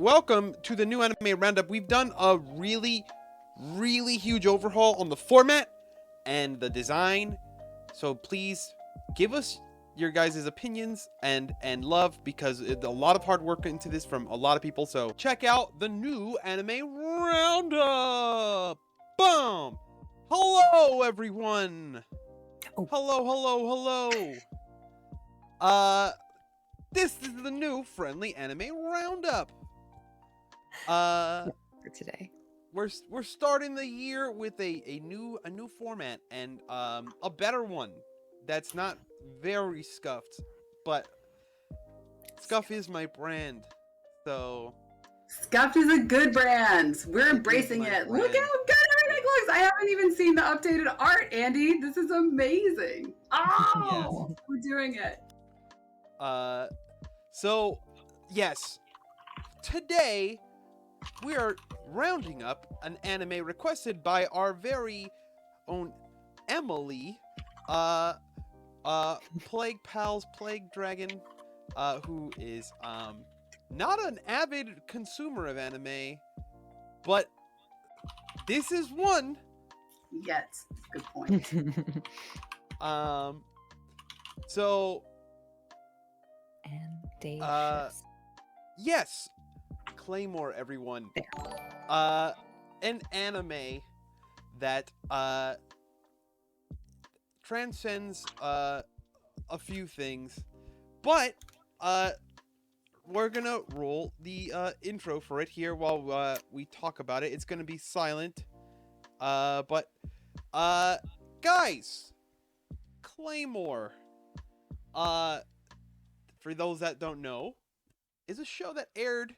Welcome to the new anime roundup. We've done a really huge overhaul on the format and the design. So please give us your guys' opinions and love, because a lot of hard work into this from a lot of people. So check out the new anime roundup. Boom! Hello, everyone. Oh. Hello. This is the new friendly anime roundup. For today, we're starting the year with a new format and a better one that's not very scuffed, but Scuff is my brand, so Scuffed is a good brand. We're embracing it. Look how good everything looks. I haven't even seen the updated art, Andy. This is amazing. Oh, yes. We're doing it. So yes, today we are rounding up an anime requested by our very own Emily, Plague Pals Plague Dragon, who is not an avid consumer of anime, but this is one. Yes, good point. So and yes, Claymore, everyone. An anime that transcends a few things, but we're gonna roll the intro for it here while we talk about it. It's gonna be silent, but guys, Claymore, for those that don't know, is a show that aired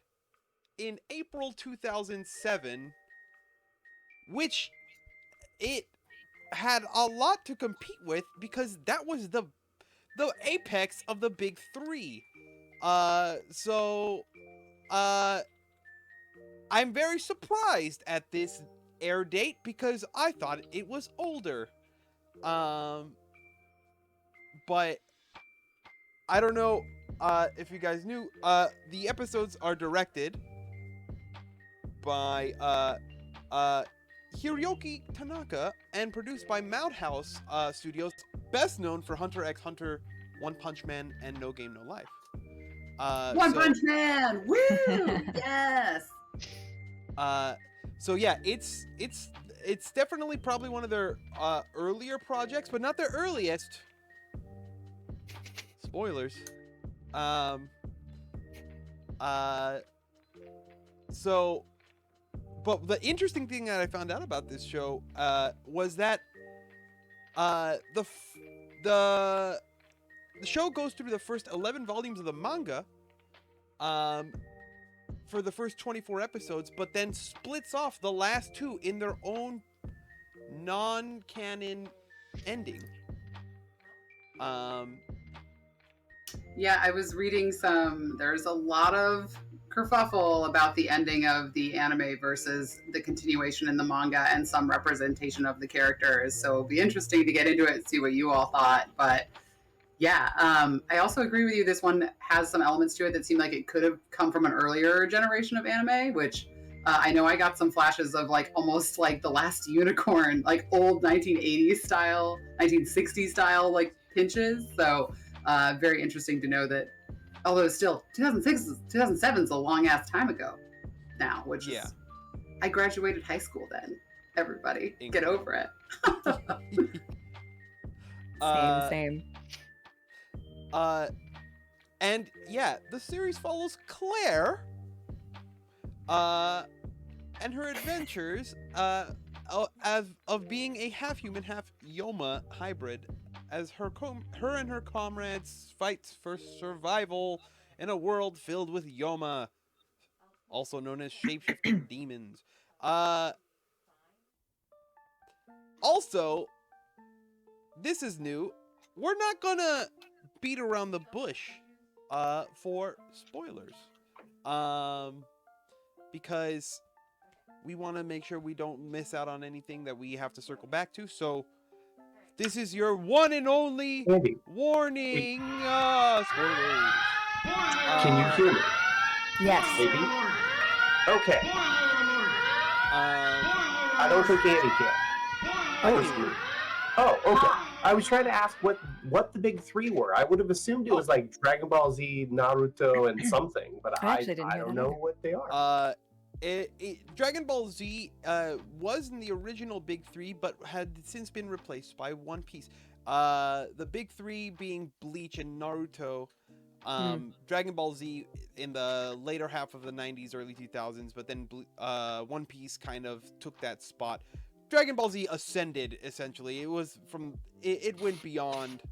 in April 2007, which it had a lot to compete with because that was the apex of the big three. So I'm very surprised at this air date because I thought it was older. But I don't know if you guys knew, the episodes are directed by Hiroyuki Tanaka and produced by Madhouse Studios, best known for Hunter x Hunter, One Punch Man, and No Game No Life. Punch Man! Woo! Yes! So yeah, it's definitely probably one of their earlier projects, but not their earliest. Spoilers. So, but the interesting thing that I found out about this show was that the show goes through the first 11 volumes of the manga for the first 24 episodes, but then splits off the last two in their own non-canon ending. Yeah, I was reading there's a lot of kerfuffle about the ending of the anime versus the continuation in the manga and some representation of the characters. So it'll be interesting to get into it and see what you all thought. But yeah, I also agree with you. This one has some elements to it that seem like it could have come from an earlier generation of anime, which I know I got some flashes of like almost like The Last Unicorn, like old 1980s style, 1960s style like pinches. So very interesting to know that, although still 2007 is a long ass time ago now, which is, I graduated high school then. Everybody, get over it. Same. And yeah, the series follows Claire, and her adventures, of being a half human, half Yoma hybrid, as her and her comrades fight for survival in a world filled with Yoma, also known as shapeshifting demons. Also, this is new. We're not gonna beat around the bush for spoilers, because we want to make sure we don't miss out on anything that we have to circle back to. So this is your one and only warning. Spoilers. Can you hear me? Yes. Maybe? Okay. I don't think Andy can. Oh, okay. I was trying to ask what the big three were. I would have assumed it was like Dragon Ball Z, Naruto, and something, but I I actually didn't hear don't that know either. what they are. Dragon Ball Z was in the original big three, but had since been replaced by One Piece. The big three being Bleach and Naruto. Dragon Ball Z in the later half of the 90s, early 2000s, but then One Piece kind of took that spot. Dragon Ball Z ascended, essentially. It was from... It went beyond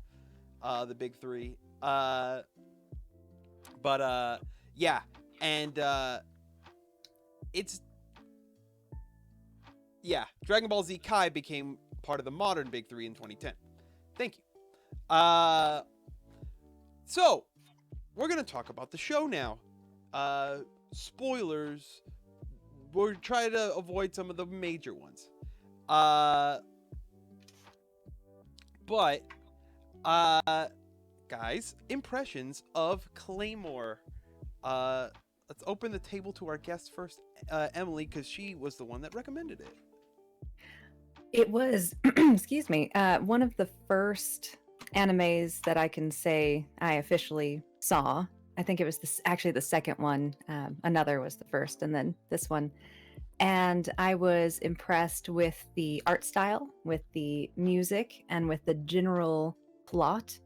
the big three. Yeah. And it's... Yeah, Dragon Ball Z Kai became part of the modern big three in 2010. Thank you. So, we're going to talk about the show now. Spoilers. We're trying to avoid some of the major ones. But, guys, impressions of Claymore. Let's open the table to our guest first, Emily, because she was the one that recommended it. It was, excuse me, one of the first animes that I can say I officially saw. I think it was actually the second one. Another was the first, and then this one. And I was impressed with the art style, with the music, and with the general plot.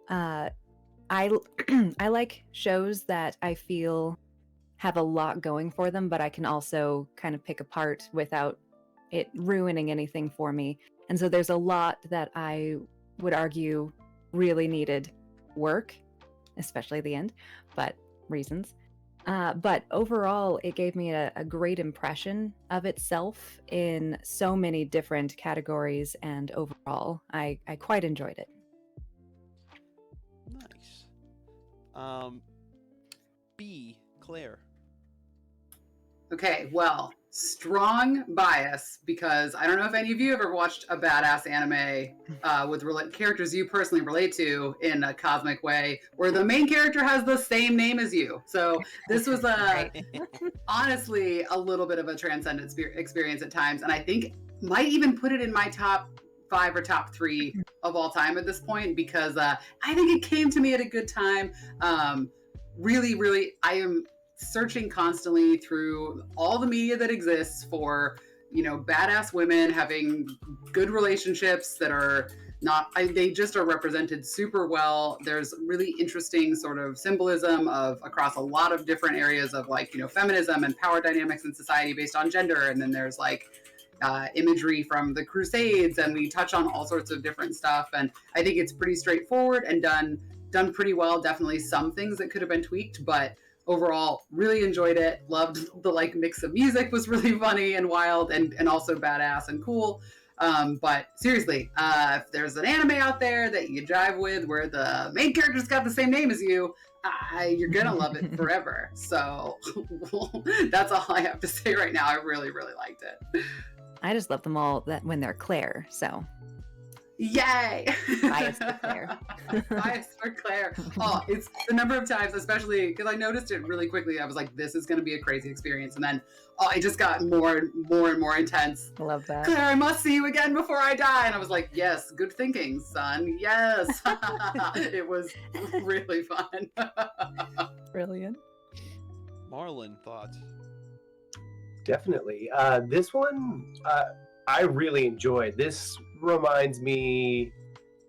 I I like shows that I feel have a lot going for them, but I can also kind of pick apart without it ruining anything for me. And so there's a lot that I would argue really needed work, especially the end, but reasons. But overall, it gave me a great impression of itself in so many different categories, and overall, I quite enjoyed it. Nice. B, Claire. Okay, well, strong bias, because I don't know if any of you ever watched a badass anime with characters you personally relate to in a cosmic way, where the main character has the same name as you. So this was honestly a little bit of a transcendent experience at times, and I think might even put it in my top 5 or top 3 of all time at this point, because I think it came to me at a good time. Really, I am searching constantly through all the media that exists for, badass women having good relationships that are not, they just are represented super well. There's really interesting sort of symbolism of across a lot of different areas of feminism and power dynamics in society based on gender. And then there's imagery from the Crusades, and we touch on all sorts of different stuff. And I think it's pretty straightforward and done pretty well. Definitely some things that could have been tweaked, but overall, really enjoyed it. Loved the mix of music, was really funny and wild and also badass and cool. But seriously, if there's an anime out there that you drive with where the main character's got the same name as you, you're gonna love it forever. So that's all I have to say right now. I really, really liked it. I just love them all when they're Claire, so. Yay! Bias for Claire. Bias for Claire. Oh, it's the number of times, especially because I noticed it really quickly. I was like, this is going to be a crazy experience. And then it just got more and more intense. I love that. Claire, I must see you again before I die. And I was like, yes, good thinking, son. Yes. It was really fun. Brilliant. Marlon, thoughts? Definitely. This one, I really enjoyed. This reminds me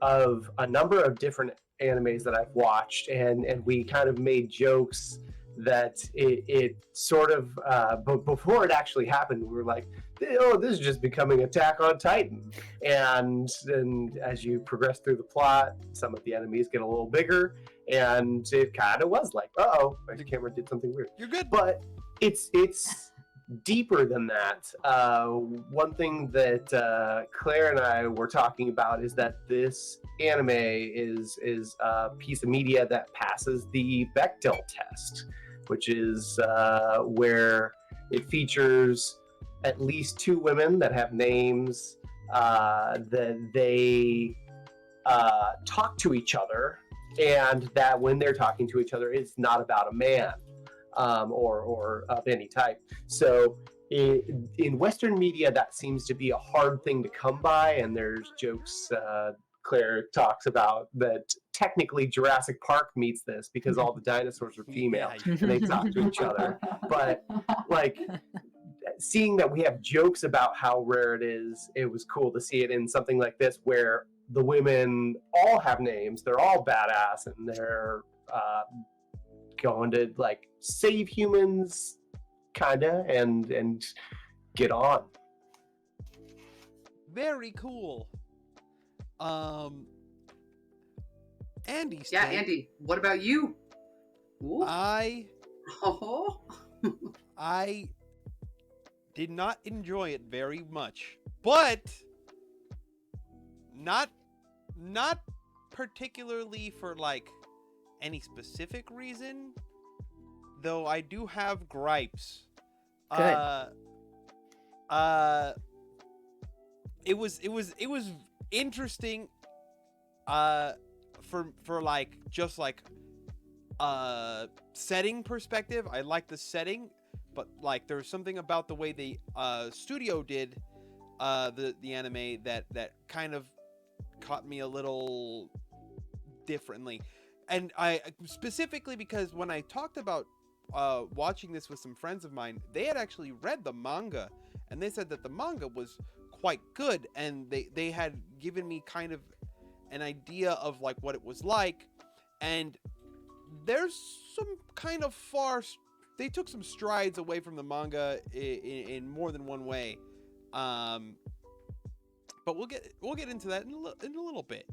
of a number of different animes that I've watched, and we kind of made jokes that it sort of, but before it actually happened, we were like, oh, this is just becoming Attack on Titan. And then as you progress through the plot, some of the enemies get a little bigger, and it kind of was like, uh-oh, my camera did something weird. You're good. But it's deeper than that. One thing that Claire and I were talking about is that this anime is a piece of media that passes the Bechdel test, which is where it features at least 2 women that have names that they talk to each other, and that when they're talking to each other, it's not about a man. or of any type. So in Western media, that seems to be a hard thing to come by, and there's jokes. Claire talks about that technically Jurassic Park meets this because all the dinosaurs are female Yeah, and they talk to each other. But like seeing that we have jokes about how rare it is, it was cool to see it in something like this where the women all have names, they're all badass, and they're going to like save humans, kinda, and get on. Very cool. Andy. Yeah, State, Andy, what about you? Ooh. Oh. I did not enjoy it very much, but not particularly for like any specific reason, though I do have gripes. Good. It was interesting for like just like setting perspective. I like the setting, but like there's something about the way the studio did the anime that kind of caught me a little differently. And I specifically because when I talked about watching this with some friends of mine, they had actually read the manga, and they said that the manga was quite good, and they had given me kind of an idea of like what it was like, and there's some kind of they took some strides away from the manga in more than one way, but we'll get into that in a little bit.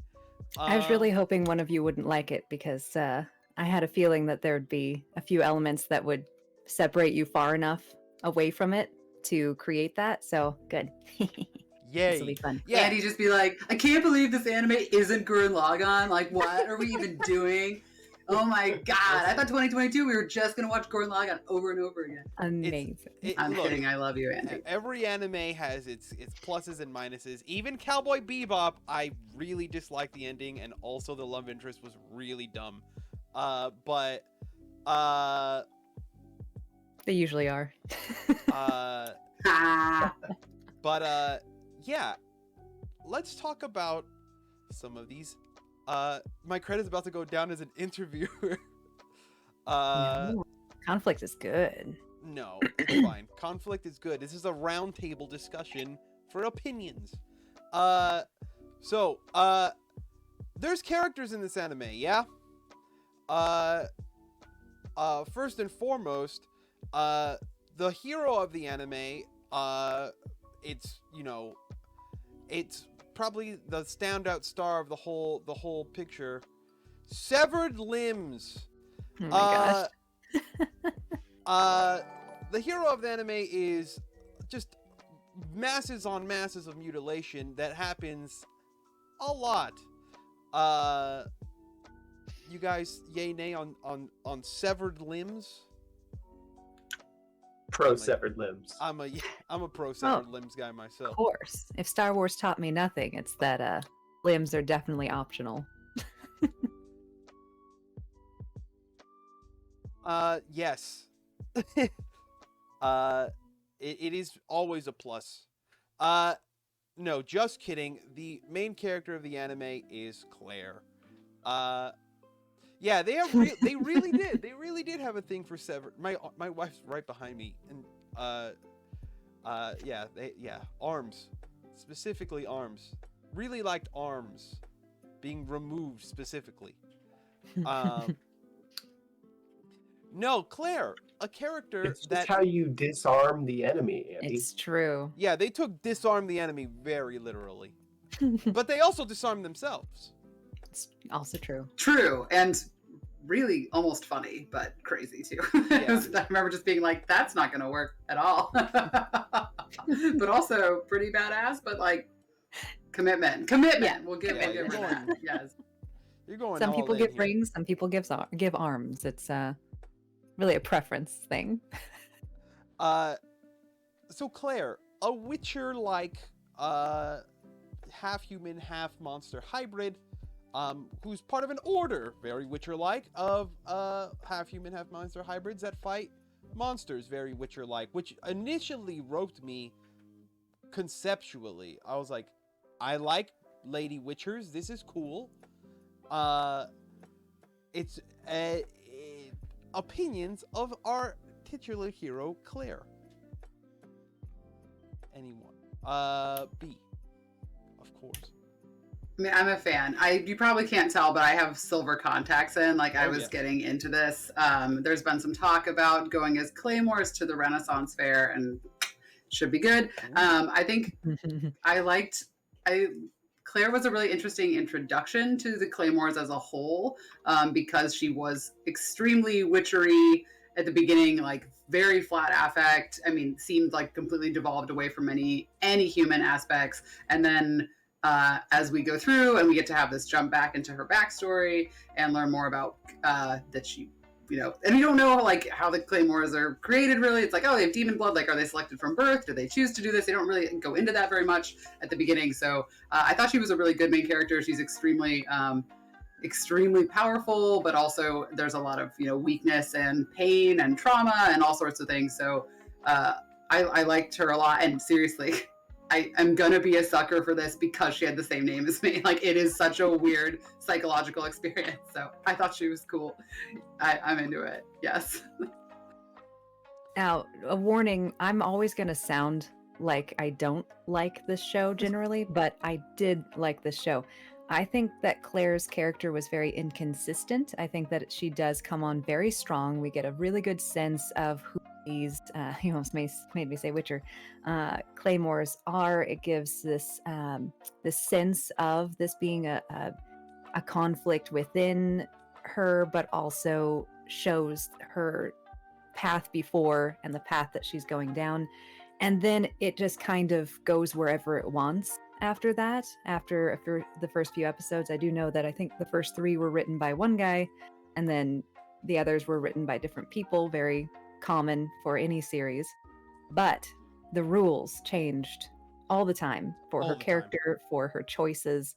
I was really hoping one of you wouldn't like it because I had a feeling that there'd be a few elements that would separate you far enough away from it to create that. So good. This will be Yay. fun. Yeah. Andy just be like, I can't believe this anime isn't Gurren Lagann. Like, what are we even doing? Oh my god! I thought 2022 we were just gonna watch Gurren Lagann over and over again. Amazing. I'm Look, kidding. I love you, Andy. every anime has its pluses and minuses. Even Cowboy Bebop, I really disliked the ending, and also the love interest was really dumb. But They usually are. Yeah, let's talk about some of these. My credit's about to go down as an interviewer. No, conflict is good. No, it's fine. Conflict is good. This is a roundtable discussion for opinions. So, there's characters in this anime, yeah? First and foremost, the hero of the anime, it's, it's probably the standout star of the whole picture. Severed Limbs. Oh my gosh. The hero of the anime is just masses on masses of mutilation that happens a lot. You guys, yay nay on Severed Limbs? Pro Severed Limbs. I'm a pro Severed Limbs guy myself. Of course. If Star Wars taught me nothing, it's that limbs are definitely optional. Yes. It is always a plus. No, just kidding. The main character of the anime is Claire. Yeah, they really did. They really did have a thing for Severed. My wife's right behind me, and arms, specifically arms. Really liked arms being removed specifically. No, Claire, a character It's just how you disarm the enemy, Andy. It's true. Yeah, they took disarm the enemy very literally. But they also disarmed themselves. It's also true. True, and really almost funny, but crazy too. Yeah. I remember just being like, that's not going to work at all. But also pretty badass, but like, commitment. Yeah. We'll give Yeah, her you're that. Yes. You're going Some all people in give here. rings, some people give arms. It's really a preference thing. So Claire, a Witcher-like half human, half monster hybrid, who's part of an order, very Witcher-like, of half human, half monster hybrids that fight monsters, very Witcher-like, which initially roped me conceptually. I was like, I like Lady Witchers. This is cool. It's opinions of our titular hero, Claire. Anyone? B, of course. I mean, I'm a fan. You probably can't tell, but I have silver contacts in. Like I was yes. getting into this. There's been some talk about going as Claymores to the Renaissance Fair, and should be good. I think Claire was a really interesting introduction to the Claymores as a whole, because she was extremely witchery at the beginning, like very flat affect. I mean, seemed like completely devolved away from any human aspects, and then. As we go through and we get to have this jump back into her backstory and learn more about that she, and we don't know like how the Claymores are created really. It's like, oh, they have demon blood. Like, are they selected from birth? Do they choose to do this? They don't really go into that very much at the beginning. So I thought she was a really good main character. She's extremely powerful, but also there's a lot of, weakness and pain and trauma and all sorts of things. So I liked her a lot. And seriously, I'm gonna be a sucker for this because she had the same name as me. Like, it is such a weird psychological experience. So I thought she was cool. I'm into it. Yes. Now, a warning, I'm always going to sound like I don't like this show generally, but I did like this show. I think that Claire's character was very inconsistent. I think that she does come on very strong. We get a really good sense of who these, you almost made me say Witcher, Claymores are. It gives this this sense of this being a conflict within her, but also shows her path before and the path that she's going down. And then it just kind of goes wherever it wants after that. After the first few episodes, I do know that I think the first 3 were written by one guy, and then the others were written by different people, very common for any series. But the rules changed all the time for All her the time. character, for her choices,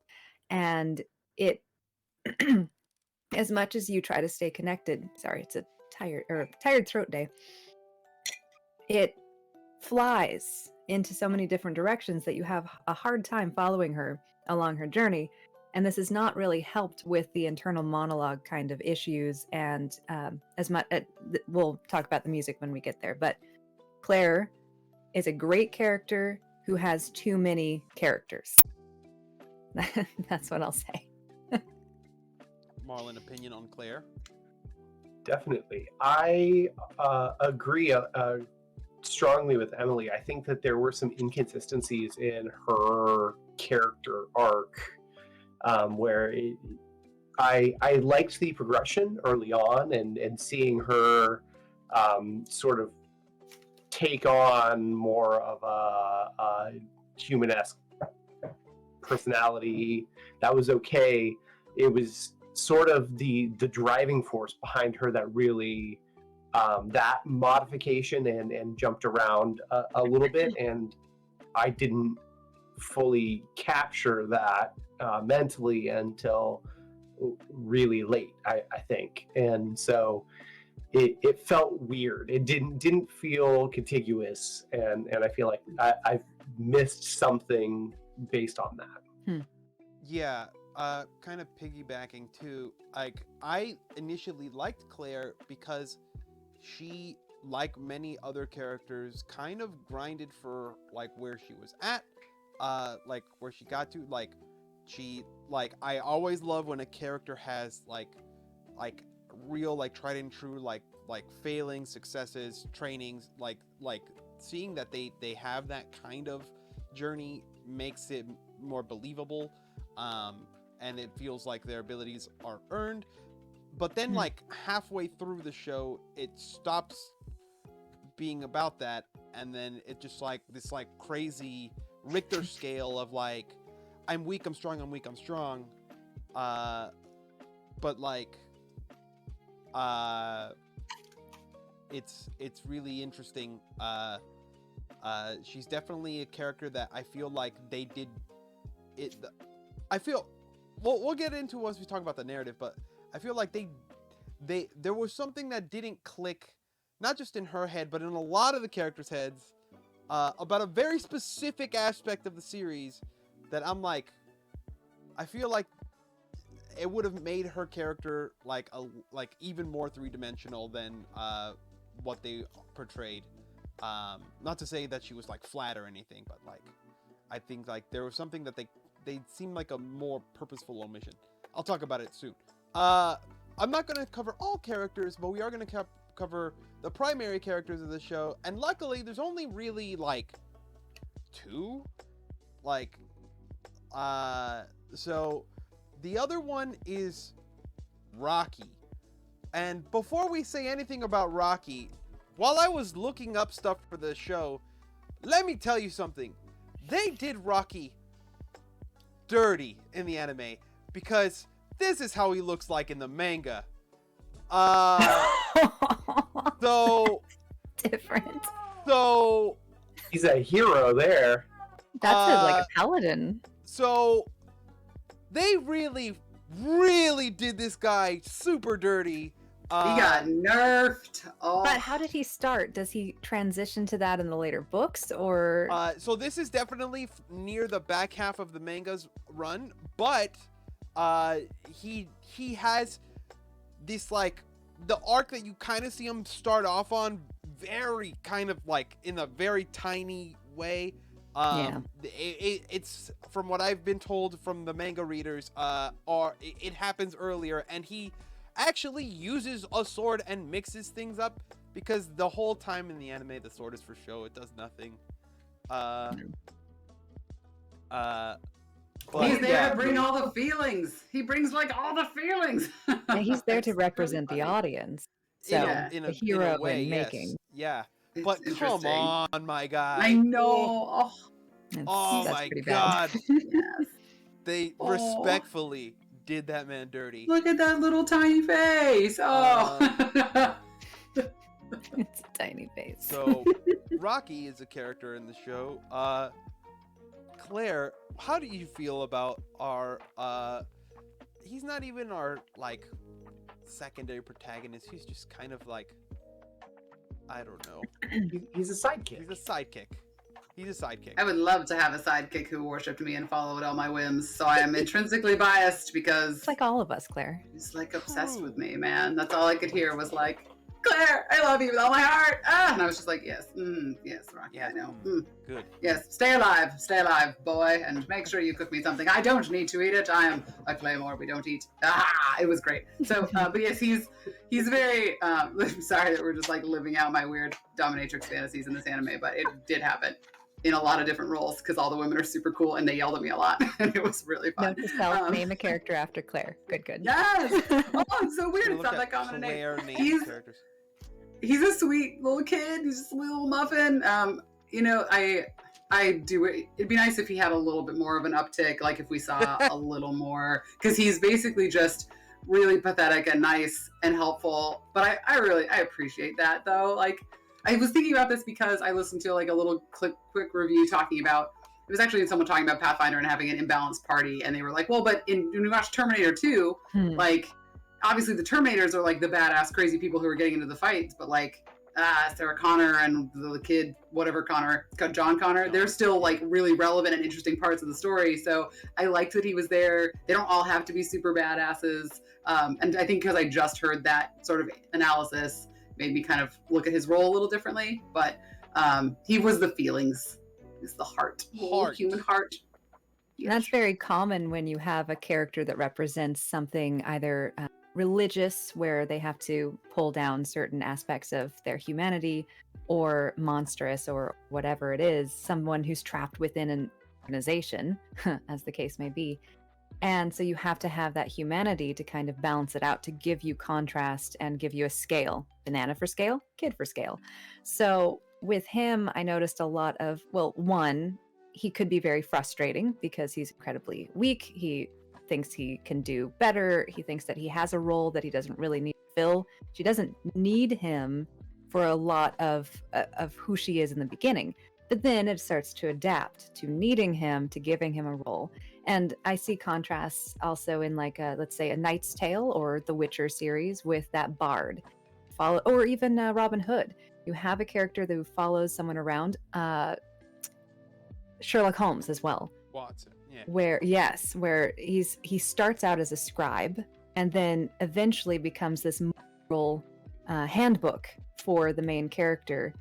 and it as much as you try to stay connected, sorry, it's a tired throat day, it flies into so many different directions that you have a hard time following her along her journey. And this is not really helped with the internal monologue kind of issues. And as much, we'll talk about the music when we get there. But Claire is a great character who has too many characters. That's what I'll say. Marlon, opinion on Claire? Definitely. I agree strongly with Emily. I think that there were some inconsistencies in her character arc, where I liked the progression early on, and seeing her sort of take on more of a human-esque personality. That was okay. It was sort of the driving force behind her that really that modification and jumped around a little bit, and I didn't fully capture that mentally until really late, I think. And so it felt weird. It didn't feel contiguous, and I feel like I've missed something based on that. Yeah, kind of piggybacking too. Like, I initially liked Claire because she, like many other characters, kind of grinded for like where she was at, like where she got to. I always love when a character has like real, like, tried and true, like failings, successes, trainings, like seeing that they have that kind of journey makes it more believable, and it feels like their abilities are earned. But then, like, halfway through the show, it stops being about that, and then it just, like, this, like, crazy Richter scale of, like, I'm weak, I'm strong, I'm weak, I'm strong. But, like, it's really interesting. She's definitely a character that I feel like they did it. I feel we'll get into once we talk about the narrative, but I feel like there was something that didn't click, not just in her head, but in a lot of the characters' heads, about a very specific aspect of the series that I'm like, I feel like it would have made her character like even more three-dimensional than what they portrayed. Not to say that she was like flat or anything, but like I think like there was something that they seemed like a more purposeful omission. I'll talk about it soon. I'm not going to cover all characters, but we are going to cover the primary characters of the show. And luckily, there's only really like 2. Like, so the other one is Rocky. And before we say anything about Rocky, while I was looking up stuff for the show, let me tell you something. They did Rocky dirty in the anime, because this is how he looks like in the manga. So different. So he's a hero there. That's like a paladin. So they really did this guy super dirty. He got nerfed. Oh. But how did he start? Does he transition to that in the later books, or? So this is definitely near the back half of the manga's run, but he has this like the arc that you kind of see him start off on, very kind of like in a very tiny way. It's from what I've been told from the manga readers, it happens earlier, and he actually uses a sword and mixes things up, because the whole time in the anime the sword is for show. It does nothing. He's there to bring all the feelings. He brings like all the feelings. Yeah, he's there to represent the audience. So in the a hero way, in yes. making. Yeah. It's But come interesting. on, my guy. I know. Oh That's my pretty god. bad. Yes. They Oh. respectfully did that man dirty. Look at that little tiny face. Oh. It's a tiny face. So Rocky is a character in the show. Claire, how do you feel about our he's not even our like secondary protagonist. He's just kind of like, I don't know. He's a sidekick. He's a sidekick. He's a sidekick. I would love to have a sidekick who worshipped me and followed all my whims. So I am intrinsically biased because It's like all of us, Claire. he's like obsessed with me, man. That's all I could hear was like, Claire, I love you with all my heart. And I was just like, yes, yes, Rocky, I know. Good. Yes, stay alive, boy, and make sure you cook me something. I don't need to eat it. I am a Claymore. We don't eat. It was great. So, but yes, he's very. I'm sorry that we're just like living out my weird dominatrix fantasies in this anime, but it did happen in a lot of different roles because all the women are super cool and they yelled at me a lot, and it was really fun. Note to self, name a character after Claire. Good. Yes. Oh, it's so weird. Look It's not at that common a name. Claire named He's- characters. He's a sweet little kid. He's just a little muffin. You know, I do it. It'd be nice if he had a little bit more of an uptick, like if we saw a little more, because he's basically just really pathetic and nice and helpful. But I really appreciate that though. Like I was thinking about this because I listened to like a little quick review talking about. It was actually someone talking about Pathfinder and having an imbalanced party, and they were like, "Well, but when we watched Terminator 2, like." Obviously the Terminators are like the badass crazy people who are getting into the fights, but like Sarah Connor and the kid, whatever Connor, John Connor, they're still like really relevant and interesting parts of the story. So I liked that he was there. They don't all have to be super badasses. And I think because I just heard that sort of analysis made me kind of look at his role a little differently. But he was the feelings, is the heart, human heart. And that's very common when you have a character that represents something either religious, where they have to pull down certain aspects of their humanity, or monstrous, or whatever it is, someone who's trapped within an organization, as the case may be. And so you have to have that humanity to kind of balance it out, to give you contrast and give you a scale. Banana for scale, kid for scale. So with him, I noticed a lot of, well, one, he could be very frustrating because he's incredibly weak. He thinks he can do better. He thinks that he has a role that he doesn't really need to fill. She doesn't need him for a lot of who she is in the beginning. But then it starts to adapt to needing him, to giving him a role. And I see contrasts also in like let's say a Knight's Tale or the Witcher series with that bard follow, or even Robin Hood. You have a character who follows someone around. Sherlock Holmes as well, Watson. Yeah. where he starts out as a scribe and then eventually becomes this moral handbook for the main character,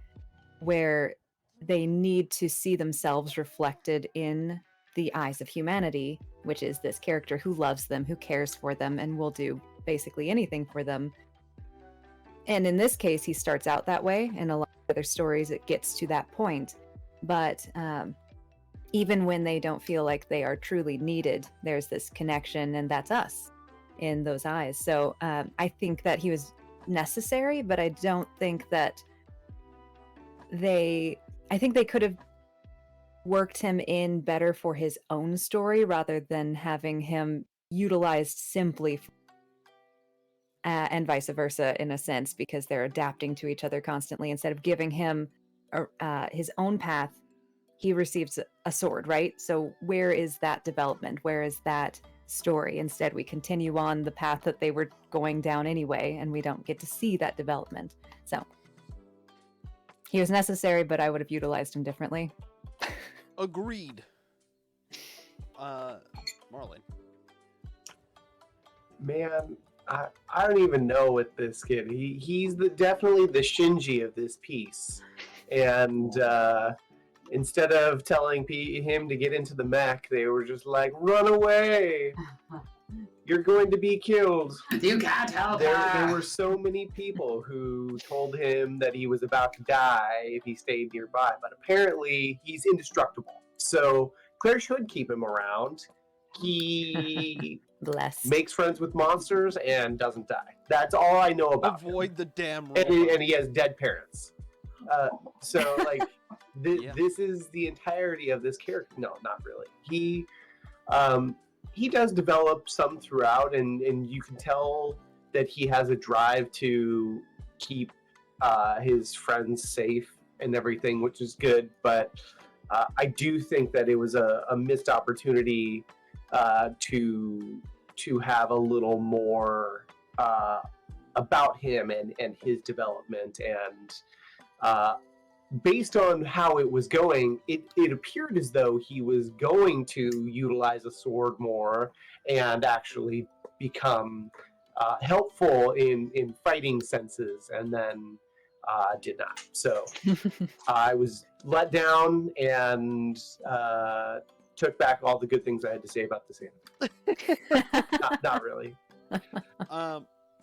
where they need to see themselves reflected in the eyes of humanity, which is this character who loves them, who cares for them, and will do basically anything for them. And in this case, he starts out that way. In a lot of other stories, it gets to that point. But even when they don't feel like they are truly needed, there's this connection, and that's us in those eyes. So I think that he was necessary, but I don't think that I think they could have worked him in better for his own story rather than having him utilized simply and vice versa, in a sense, because they're adapting to each other constantly. Instead of giving him his own path, he receives a sword, right? So where is that development? Where is that story? Instead, we continue on the path that they were going down anyway, and we don't get to see that development. So he was necessary, but I would have utilized him differently. Agreed. Marlon. Man, I don't even know with this kid. He's definitely the Shinji of this piece, and instead of telling him to get into the mech, they were just like, "Run away! You're going to be killed." You can't help There her. were so many people who told him that he was about to die if he stayed nearby, but apparently he's indestructible. So Claire should keep him around. He Bless. makes friends with monsters and doesn't die. That's all I know about him. Avoid the damn And robot. he has dead parents. So like Yeah. this is the entirety of this character. No, not really. He does develop some throughout, and you can tell that he has a drive to keep his friends safe and everything, which is good. But I do think that it was a missed opportunity to have a little more about him and his development. And based on how it was going, it appeared as though he was going to utilize a sword more and actually become helpful in fighting senses, and then did not. So I was let down and took back all the good things I had to say about this anime. Not really.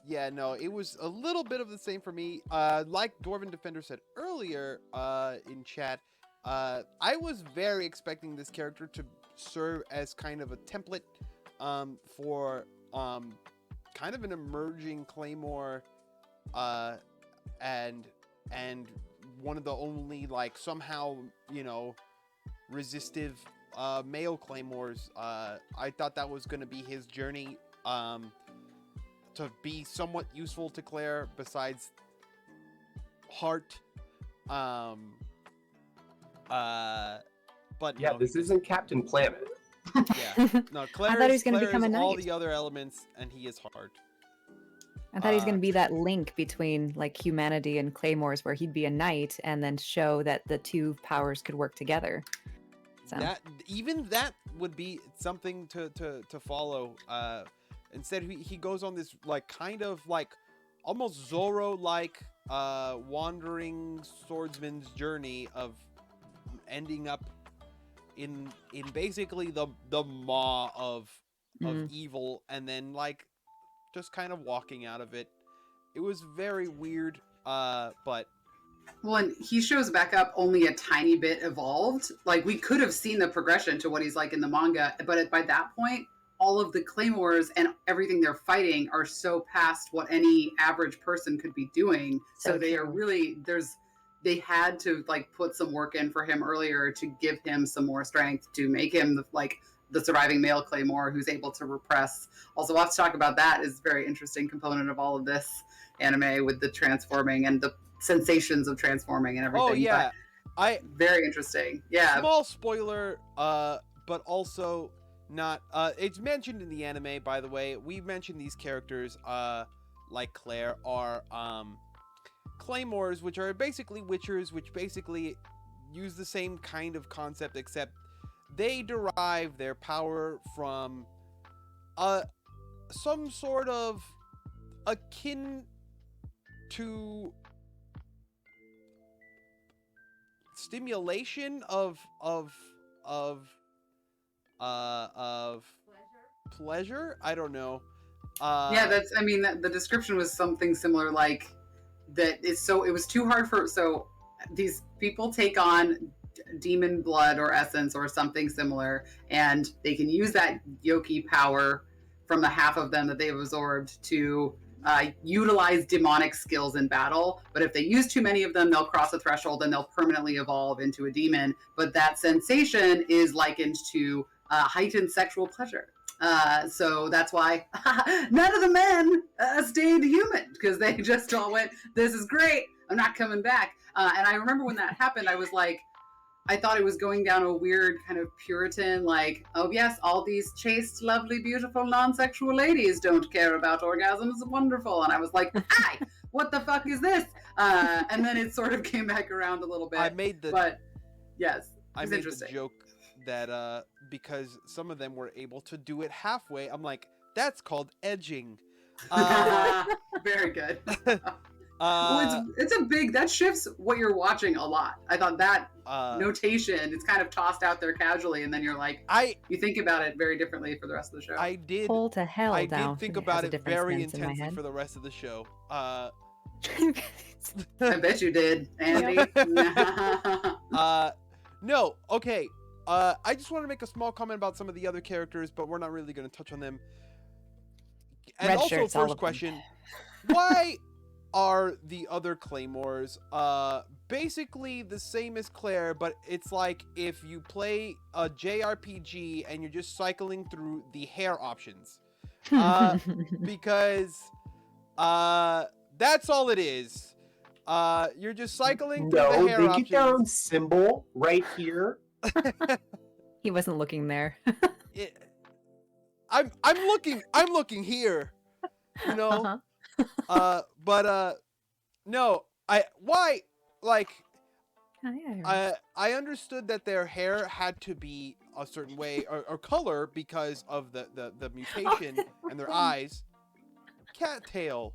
Yeah, no, it was a little bit of the same for me. Like Dwarven Defender said earlier in chat, I was very expecting this character to serve as kind of a template for kind of an emerging Claymore, and one of the only like somehow resistive male Claymores. I thought that was going to be his journey. To be somewhat useful to Claire besides Heart. But Yeah, no, this isn't Captain Planet. yeah. No, Claire I thought he was is, gonna Claire become is a all knight. the other elements, and he is Heart. I thought he was going to be that link between like humanity and Claymores, where he'd be a knight and then show that the two powers could work together. So That would be something to follow. Instead, he goes on this like kind of like almost Zorro-like wandering swordsman's journey of ending up in basically the maw of evil, and then like just kind of walking out of it. It was very weird, but Well, and he shows back up only a tiny bit evolved. Like, we could have seen the progression to what he's like in the manga, but by that point, all of the Claymores and everything they're fighting are so past what any average person could be doing. So they are really, they had to like put some work in for him earlier to give him some more strength, to make him like the surviving male Claymore who's able to repress. Also, we'll have to talk about that. Is a very interesting component of all of this anime, with the transforming and the sensations of transforming and everything. oh yeah, Very interesting. Yeah. Small spoiler, but also not. It's mentioned in the anime, by the way. We mentioned these characters, like Claire, are Claymores, which are basically witchers, which basically use the same kind of concept, except they derive their power from some sort of akin to stimulation of pleasure. I don't know. Yeah, I mean, the description was something similar, like that. It was too hard so these people take on demon blood or essence or something similar, and they can use that yoki power from the half of them that they've absorbed to utilize demonic skills in battle. But if they use too many of them, they'll cross a threshold and they'll permanently evolve into a demon. But that sensation is likened to heightened sexual pleasure. So that's why none of the men stayed human, because they just all went, this is great, I'm not coming back. And I remember when that happened, I was like, I thought it was going down a weird kind of Puritan, like, oh yes, all these chaste, lovely, beautiful, non-sexual ladies don't care about orgasms. Wonderful. And I was like, hi, what the fuck is this? And then it sort of came back around a little bit. But yes, I made the joke that because some of them were able to do it halfway, I'm like, that's called edging. Very good. Well, that shifts what you're watching a lot. I thought that notation, it's kind of tossed out there casually, and then you're like, you think about it very differently for the rest of the show. I did think about it very intensely for the rest of the show. I bet you did, Andy. No, okay. I just want to make a small comment about some of the other characters, but we're not really going to touch on them. And Red also, shirts, first question, why are the other Claymores basically the same as Claire, but it's like if you play a JRPG and you're just cycling through the hair options? Because that's all it is. You're just cycling through the hair options. They get down symbol right here. He wasn't looking there. I'm looking here. You know? But no, I understood that their hair had to be a certain way or color because of the mutation and their eyes. Cattail.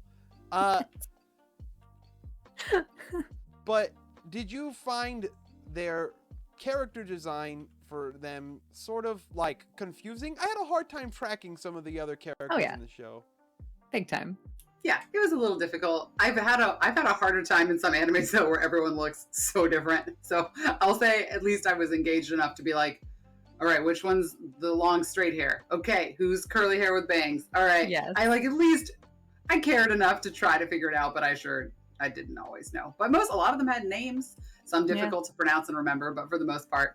But did you find their character design for them sort of like confusing? I had a hard time tracking some of the other characters in the show. Big time. Yeah, it was a little difficult. I've had a harder time in some animes though, where everyone looks so different. So I'll say at least I was engaged enough to be like, all right, which one's the long straight hair? Okay, who's curly hair with bangs? All right. Yes. I at least I cared enough to try to figure it out, but I didn't always know. But a lot of them had names, some difficult to pronounce and remember, but for the most part.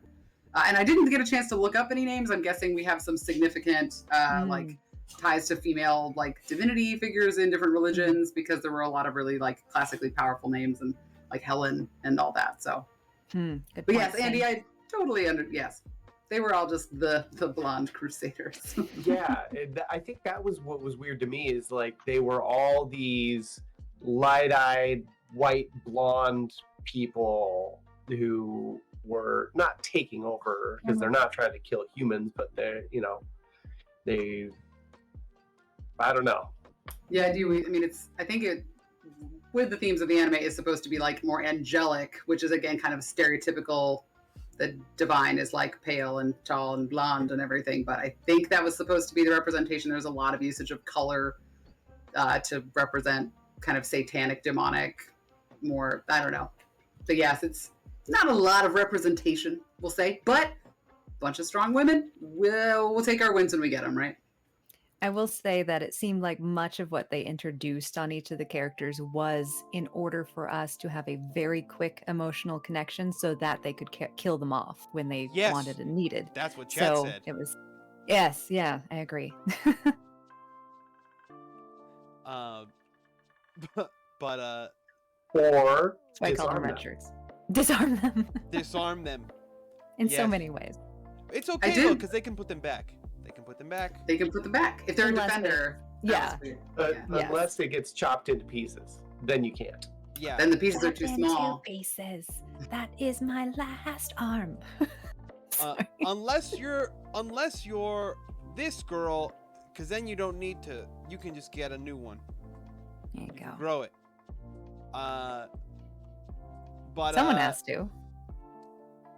And I didn't get a chance to look up any names. I'm guessing we have some significant like ties to female like divinity figures in different religions, because there were a lot of really like classically powerful names, and like Helen and all that. So but yes, Andy, I totally yes, they were all just the blonde crusaders. Yeah, I think that was what was weird to me, is like they were all these light-eyed white blonde people who were not taking over, because they're not trying to kill humans, but they're, they I don't know. Yeah, I think it, with the themes of the anime, is supposed to be like more angelic, which is again kind of stereotypical. The divine is like pale and tall and blonde and everything, but I think that was supposed to be the representation. There's a lot of usage of color to represent kind of satanic, demonic, more, I don't know. But yes, it's not a lot of representation, we'll say, but a bunch of strong women. We'll take our wins when we get them, right? I will say that it seemed like much of what they introduced on each of the characters was in order for us to have a very quick emotional connection so that they could kill them off when they wanted and needed. That's what Chad said. It was, yes, yeah, I agree. Or that's why I called them red shirts. Disarm them disarm them. in so Yes. many ways. It's I okay though, did. because they can put them back. They can put them back. They can put them back if they're Unless a defender. that Yeah. was weird. Yes. Unless it gets chopped into pieces, then you can't. Yeah. Then the pieces are too Chopped into small. pieces. That is my last arm. Sorry. Unless you're this girl, because then you don't need to. You can just get a new one. There you go. Grow it. But Someone has to.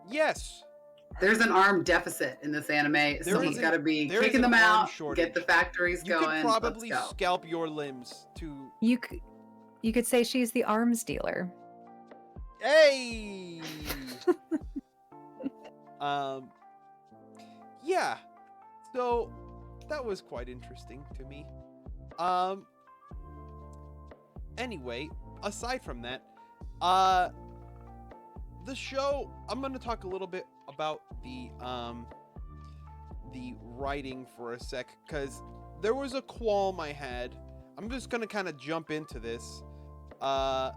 Yes. There's an arm deficit in this anime. Someone's is got to be there is kicking an them arm out, shortage. get the factories You going. could probably Let's go. scalp your limbs to. You could say she's the arms dealer. Hey. Yeah. So that was quite interesting to me. Anyway, aside from that, the show, I'm going to talk a little bit about the writing for a sec, because there was a qualm I had. I'm just going to kind of jump into this. Why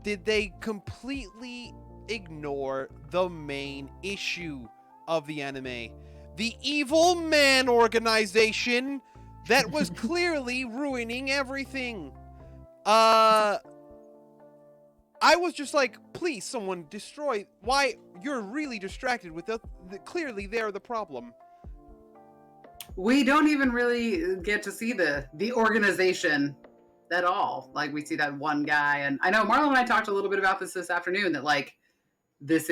did they completely ignore the main issue of the anime? The evil man organization that was clearly ruining everything. I was just like, please, someone destroy. Why? You're really distracted with clearly they're the problem. We don't even really get to see the organization at all. Like, we see that one guy, and I know Marlon and I talked a little bit about this afternoon, that like there's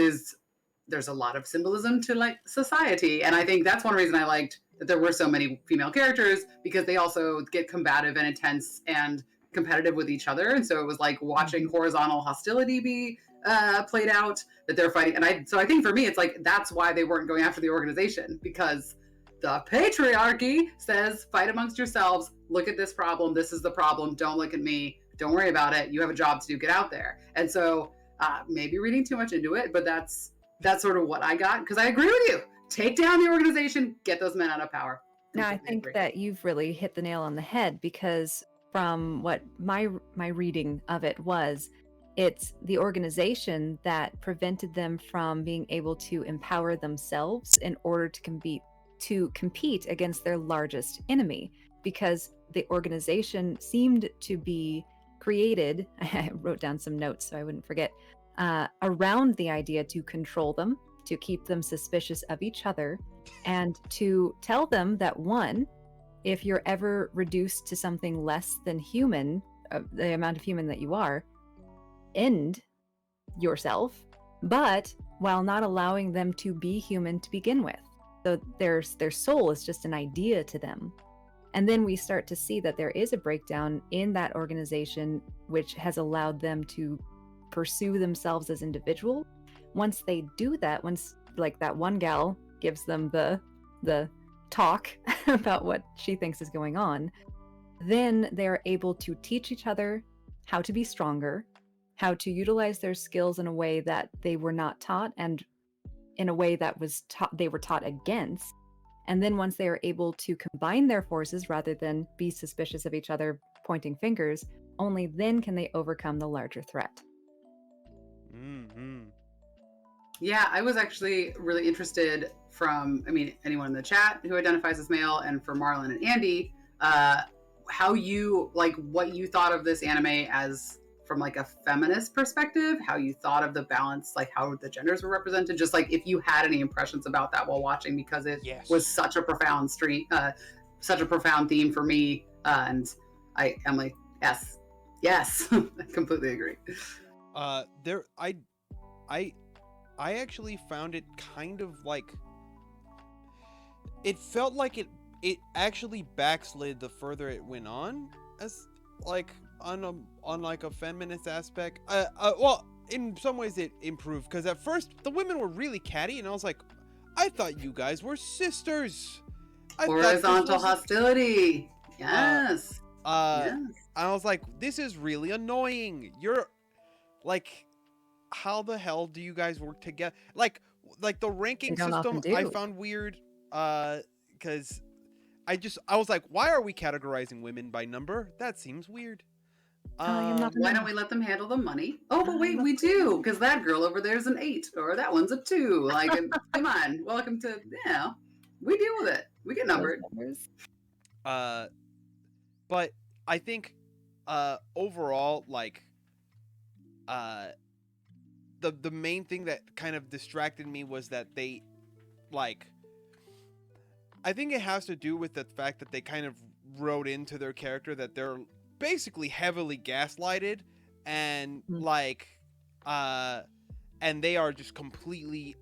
a lot of symbolism to like society, and I think that's one reason I liked that there were so many female characters, because they also get combative and intense and competitive with each other, and so it was like watching horizontal hostility be played out, that they're fighting. And so I think for me it's like that's why they weren't going after the organization, because the patriarchy says fight amongst yourselves, look at this problem, this is the problem, don't look at me, don't worry about it, you have a job to do, get out there. And so maybe reading too much into it, but that's sort of what I got, because I agree with you. Take down the organization, get those men out of power. Now, I Completely think agree. that you've really hit the nail on the head, because from what my reading of it was, it's the organization that prevented them from being able to empower themselves in order to compete against their largest enemy, because the organization seemed to be created, I wrote down some notes so I wouldn't forget, around the idea to control them, to keep them suspicious of each other, and to tell them that, one, if you're ever reduced to something less than human, the amount of human that you are, end yourself, but while not allowing them to be human to begin with. So their soul is just an idea to them. And then we start to see that there is a breakdown in that organization, which has allowed them to pursue themselves as individuals. Once they do that, once like that one gal gives them the talk about what she thinks is going on, then they're able to teach each other how to be stronger, how to utilize their skills in a way that they were not taught, and in a way that they were taught against. And then once they are able to combine their forces rather than be suspicious of each other, pointing fingers, only then can they overcome the larger threat. Mm-hmm. Yeah, I was actually really interested from, anyone in the chat who identifies as male, and for Marlon and Andy, how you, like, what you thought of this anime as from like a feminist perspective, how you thought of the balance, like how the genders were represented, just like if you had any impressions about that while watching, because it was such a profound such a profound theme for me. And I am like, yes, I completely agree. I actually found it kind of like, it felt like it actually backslid the further it went on, as like on like a feminist aspect. Well, in some ways it improved, because at first the women were really catty, and I was like, I thought you guys were sisters. Horizontal hostility. Yes. Yes. I was like, this is really annoying. You're like, how the hell do you guys work together? Like the ranking system I found weird, because I was like, why are we categorizing women by number? That seems weird. I'm not Why don't we let them handle the money? Oh, but wait, we do, because that girl over there's an 8, or that one's a 2. Like, come on, welcome to, we deal with it. We get numbered. But I think overall, like, the main thing that kind of distracted me was that they, like, I think it has to do with the fact that they kind of wrote into their character that they're basically heavily gaslighted, and like, and they are just completely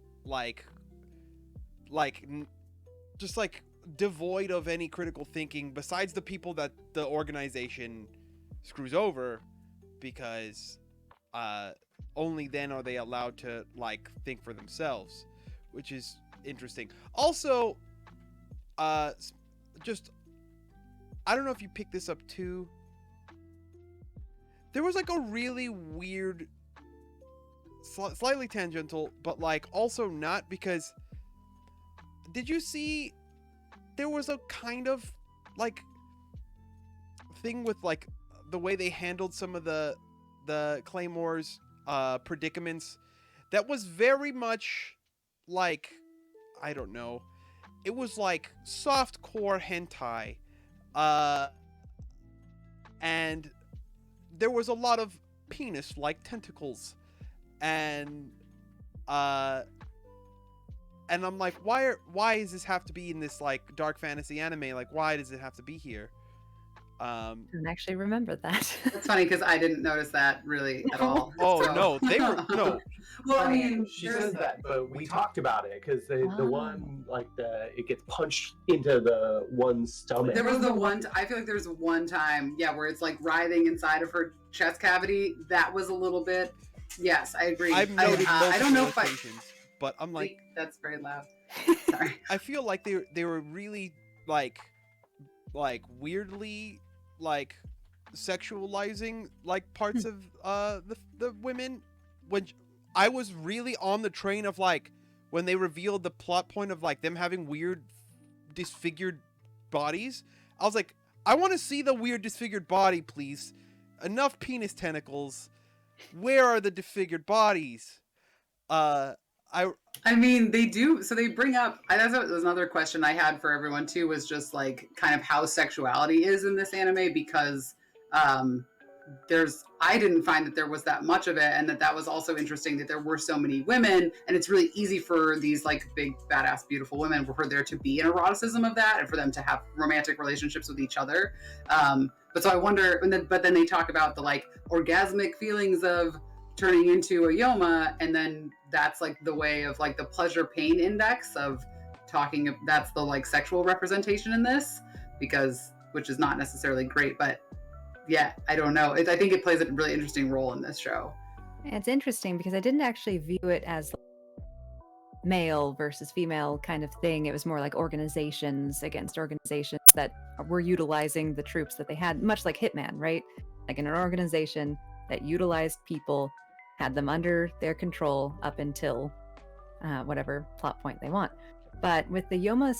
just like devoid of any critical thinking besides the people that the organization screws over, because only then are they allowed to like think for themselves, which is interesting. Also, just, I don't know if you picked this up too. There was like a really weird, slightly tangential, but like also not, because did you see there was a kind of like thing with like the way they handled some of the Claymore's predicaments that was very much like, I don't know, it was like softcore hentai, and there was a lot of penis-like tentacles, and I'm like, why does this have to be in this like dark fantasy anime? Like, why does it have to be here? I don't actually remember that. That's funny because I didn't notice that really at all. Oh so. no, they were no. Well, I mean, she says that, but we talked about it because the one, like, it gets punched into the one's stomach. There was the one. I feel like there was one time, where it's like writhing inside of her chest cavity. That was a little bit. Yes, I agree. I've noted I don't know if occasions, but I'm like, that's very loud. Sorry. I feel like they were really like weirdly like sexualizing like parts of the women, when I was really on the train of like when they revealed the plot point of like them having weird disfigured bodies. I was like, I want to see the weird disfigured body, please. Enough penis tentacles. Where are the disfigured bodies? I mean, they do. So they bring up. That was another question I had for everyone too. Was just like kind of how sexuality is in this anime, because I didn't find that there was that much of it, and that was also interesting that there were so many women, and it's really easy for these like big badass beautiful women for there to be an eroticism of that and for them to have romantic relationships with each other. But so I wonder, but then they talk about the like orgasmic feelings of turning into a Yoma, and then that's like the way of like the pleasure pain index of talking. That's the like sexual representation in this, which is not necessarily great, but yeah, I don't know. I think it plays a really interesting role in this show. It's interesting because I didn't actually view it as male versus female kind of thing. It was more like organizations against organizations that were utilizing the troops that they had, much like Hitman, right? Like in an organization that utilized people, had them under their control up until whatever plot point they want. But with the Yoma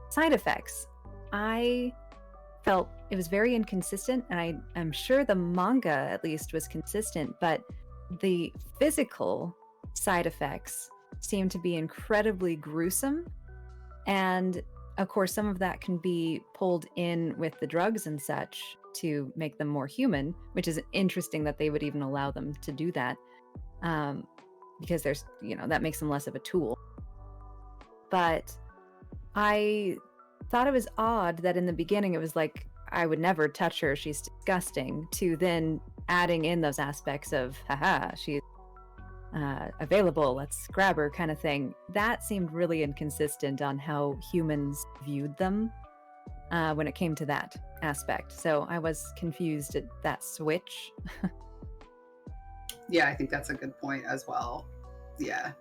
side effects, I felt it was very inconsistent, and I'm sure the manga at least was consistent, but the physical side effects seem to be incredibly gruesome. And of course, some of that can be pulled in with the drugs and such to make them more human, which is interesting that they would even allow them to do that, because there's, that makes them less of a tool. But I thought it was odd that in the beginning it was like, I would never touch her, she's disgusting, to then adding in those aspects of, haha, she's available, let's grab her kind of thing. That seemed really inconsistent on how humans viewed them when it came to that aspect. So I was confused at that switch. Yeah, I think that's a good point as well. Yeah.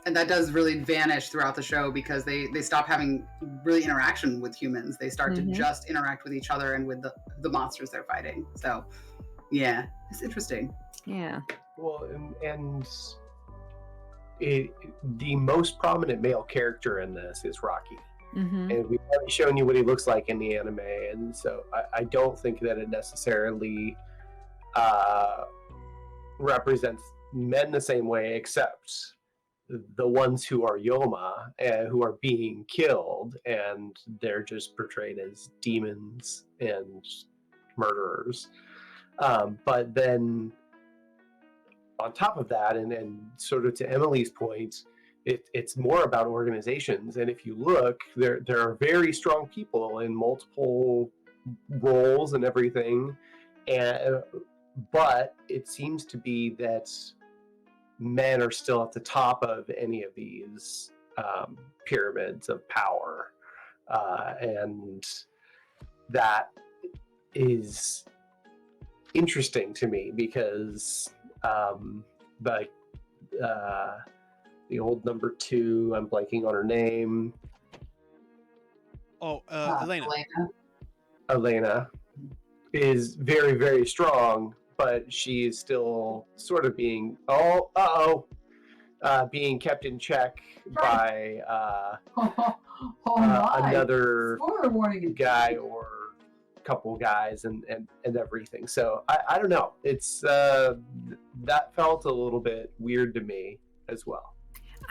And that does really vanish throughout the show because they stop having really interaction with humans. They start to just interact with each other and with the monsters they're fighting. So, yeah, it's interesting. Yeah. Well, and the most prominent male character in this is Rocky. Mm-hmm. and we've already shown you what he looks like in the anime, and so I don't think that it necessarily represents men the same way, except the ones who are Yoma and who are being killed, and they're just portrayed as demons and murderers. But then on top of that, and sort of to Emily's point, it's more about organizations. And if you look, there are very strong people in multiple roles and everything, and but it seems to be that men are still at the top of any of these pyramids of power, and that is interesting to me because the the old number 2, I'm blanking on her name, Elena. Elena, is very, very strong, but she is still sort of being being kept in check by another Spoiler warning. guy or couple guys and everything. So I don't know. It's that felt a little bit weird to me as well.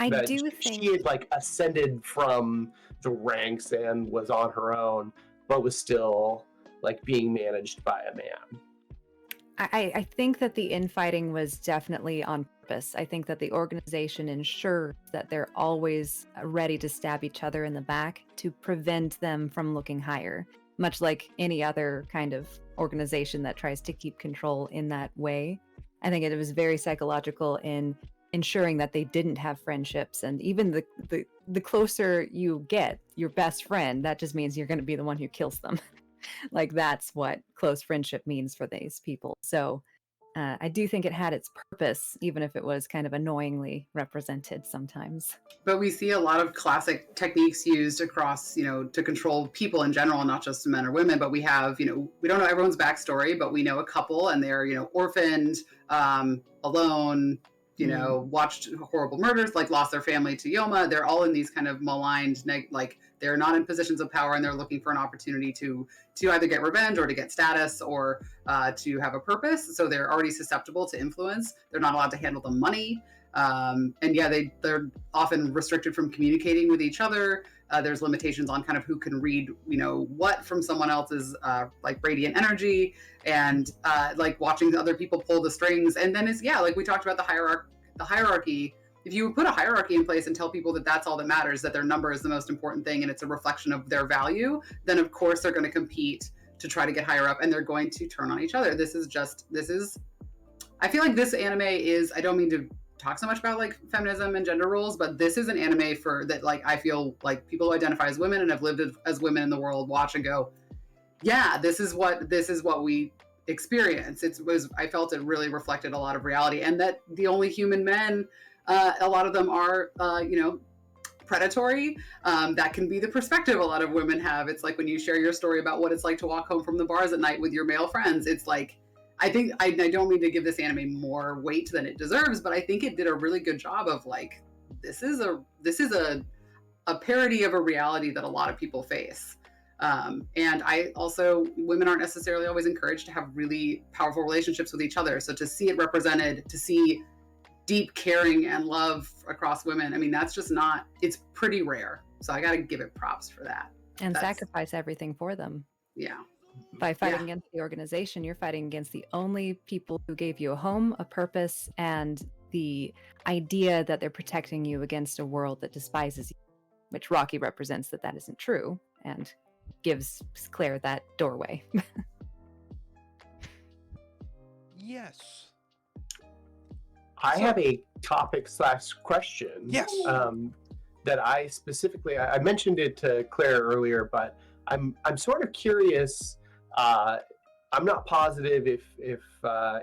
I That do she think had like ascended from the ranks and was on her own, but was still like being managed by a man. I think that the infighting was definitely on purpose. I think that the organization ensures that they're always ready to stab each other in the back to prevent them from looking higher, much like any other kind of organization that tries to keep control in that way. I think it was very psychological in ensuring that they didn't have friendships, and even the closer you get your best friend, that just means you're going to be the one who kills them. Like that's what close friendship means for these people. So I do think it had its purpose, even if it was kind of annoyingly represented sometimes. But we see a lot of classic techniques used across, to control people in general, not just men or women. But we have, we don't know everyone's backstory, but we know a couple, and they're, orphaned, alone, watched horrible murders, like lost their family to Yoma. They're all in these kind of maligned, like they're not in positions of power, and they're looking for an opportunity to either get revenge or to get status or to have a purpose. So they're already susceptible to influence. They're not allowed to handle the money. And yeah, they're often restricted from communicating with each other. There's limitations on kind of who can read, what from someone else's like radiant energy, and like watching other people pull the strings. And then like we talked about the hierarchy. If you put a hierarchy in place and tell people that that's all that matters, that their number is the most important thing and it's a reflection of their value, then of course they're going to compete to try to get higher up, and they're going to turn on each other. I feel like this anime is, I don't mean to talk so much about like feminism and gender roles, but this is an anime for that, like I feel like people who identify as women and have lived as women in the world watch and go, yeah, this is what we experience. I felt it really reflected a lot of reality, and that the only human men, a lot of them are predatory. That can be the perspective a lot of women have. It's like when you share your story about what it's like to walk home from the bars at night with your male friends, it's like, I think I don't mean to give this anime more weight than it deserves, but I think it did a really good job of like, this is a parody of a reality that a lot of people face. And women aren't necessarily always encouraged to have really powerful relationships with each other. So to see it represented, to see deep caring and love across women, I mean, that's just not, it's pretty rare. So I got to give it props for that. And sacrifice everything for them. Yeah. By fighting against the organization, you're fighting against the only people who gave you a home, a purpose, and the idea that they're protecting you against a world that despises you, which Rocky represents that isn't true and gives Claire that doorway. Yes. I have a topic/question. Yes. That I mentioned it to Claire earlier, but I'm sort of curious. I'm not positive if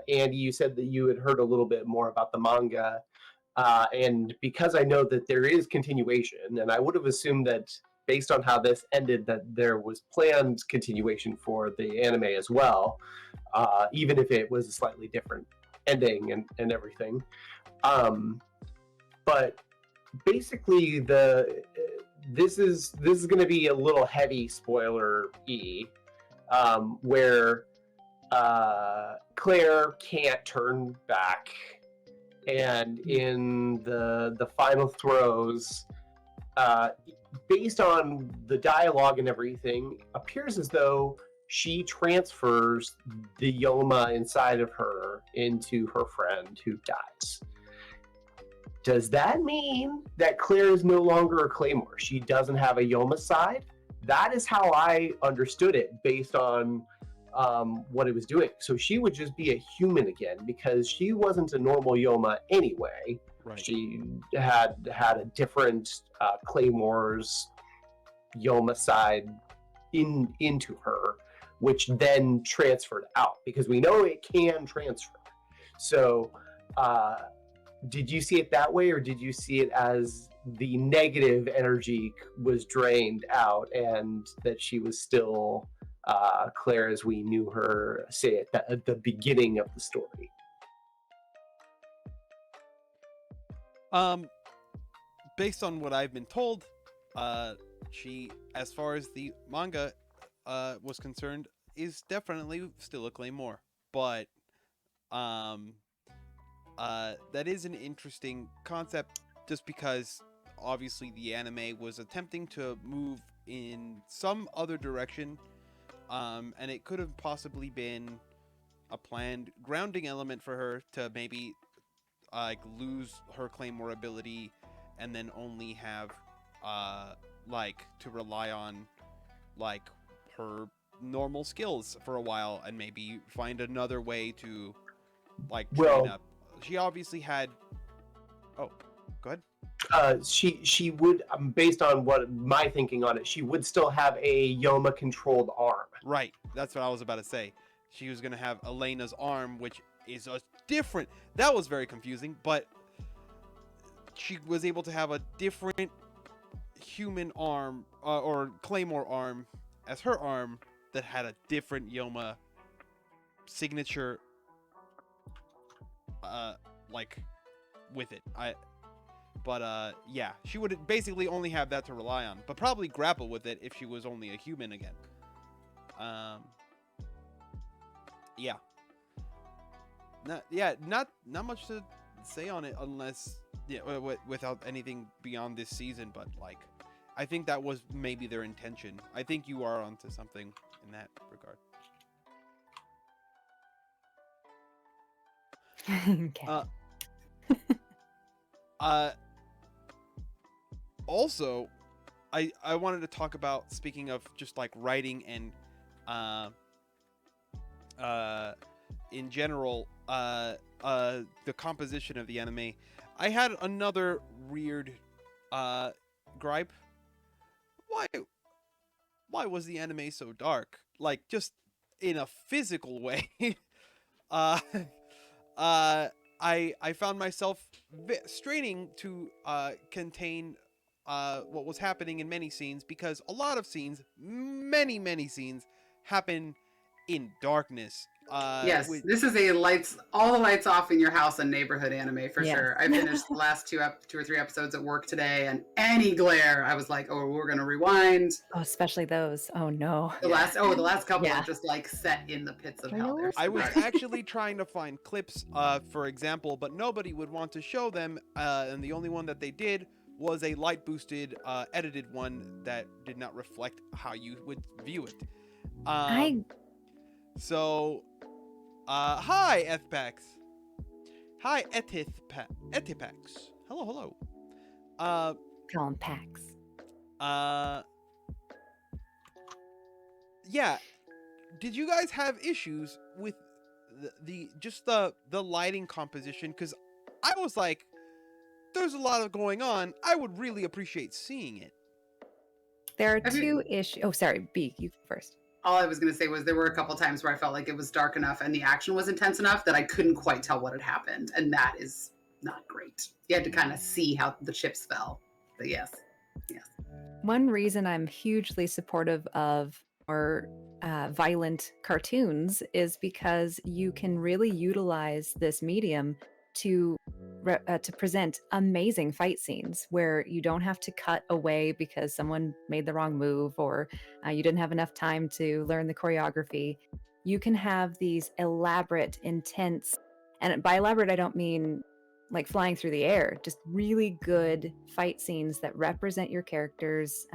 Andy, you said that you had heard a little bit more about the manga, and because I know that there is continuation, and I would have assumed that based on how this ended, that there was planned continuation for the anime as well, even if it was a slightly different ending and everything. But basically, this is going to be a little heavy spoiler where Claire can't turn back, and in the final throes, based on the dialogue and everything, appears as though she transfers the Yoma inside of her into her friend who dies. Does that mean that Claire is no longer a Claymore? She doesn't have a Yoma side? That is how I understood it based on what it was doing. So she would just be a human again because she wasn't a normal Yoma anyway. Right. She had a different Claymore's Yoma side into her, which then transferred out because we know it can transfer. So did you see it that way, or did you see it as the negative energy was drained out and that she was still Claire as we knew her, say, at the beginning of the story? Based on what I've been told, she, as far as the manga was concerned, is definitely still a Claymore. But that is an interesting concept, just because obviously the anime was attempting to move in some other direction, and it could have possibly been a planned grounding element for her to maybe like lose her Claymore ability and then only have like to rely on like her normal skills for a while and maybe find another way to like train up. She obviously had go ahead. She would, based on what my thinking on it, she would still have a Yoma controlled arm. Right, that's what I was about to say. She was gonna have Elena's arm, which is a different. That was very confusing, but she was able to have a different human arm or Claymore arm as her arm that had a different Yoma signature, like with it. Yeah, she would basically only have that to rely on, but probably grapple with it if she was only a human again. Yeah. Not much to say on it unless without anything beyond this season, but like I think that was maybe their intention. I think you are onto something in that regard. Okay. Also, I wanted to talk about, speaking of just like writing and in general the composition of the anime. I had another weird gripe. Why was the anime so dark? Like, just in a physical way. I found myself straining to contain what was happening in many scenes, because a lot of scenes, many scenes, happen in darkness. Yes, this is all the lights off in your house and neighborhood anime for sure. I finished the last two or three episodes at work today, and any glare, I was like, "Oh, we're gonna rewind." Oh, especially those. Oh no. The last couple are just like set in the pits of hell. I was actually trying to find clips, for example, but nobody would want to show them, and the only one that they did was a light boosted, edited one that did not reflect how you would view it. So, hi, Ethpax. Hi, Etipax. Hello. Call him Pax. Yeah. Did you guys have issues with the lighting composition? Because I was like, there's a lot of going on. I would really appreciate seeing it. There are two issues. Oh, sorry, B, you first. All I was going to say was there were a couple times where I felt like it was dark enough and the action was intense enough that I couldn't quite tell what had happened. And that is not great. You had to kind of see how the chips fell. But yes. One reason I'm hugely supportive of more violent cartoons is because you can really utilize this medium to to present amazing fight scenes where you don't have to cut away because someone made the wrong move, or you didn't have enough time to learn the choreography. You can have these elaborate, intense, and by elaborate, I don't mean like flying through the air, just really good fight scenes that represent your characters'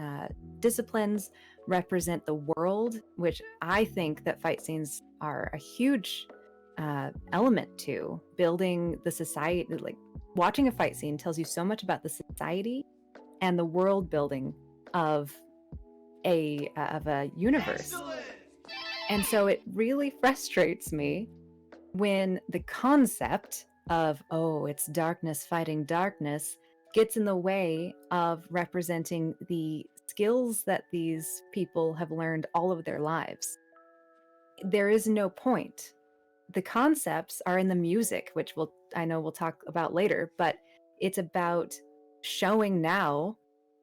disciplines, represent the world, which I think that fight scenes are a huge element to building the society. Like watching a fight scene tells you so much about the society and the world building of a universe. Excellent. And so it really frustrates me when the concept of, oh, it's darkness fighting darkness, gets in the way of representing the skills that these people have learned all of their lives. There is no point. The concepts are in the music, which I know we'll talk about later, but it's about showing now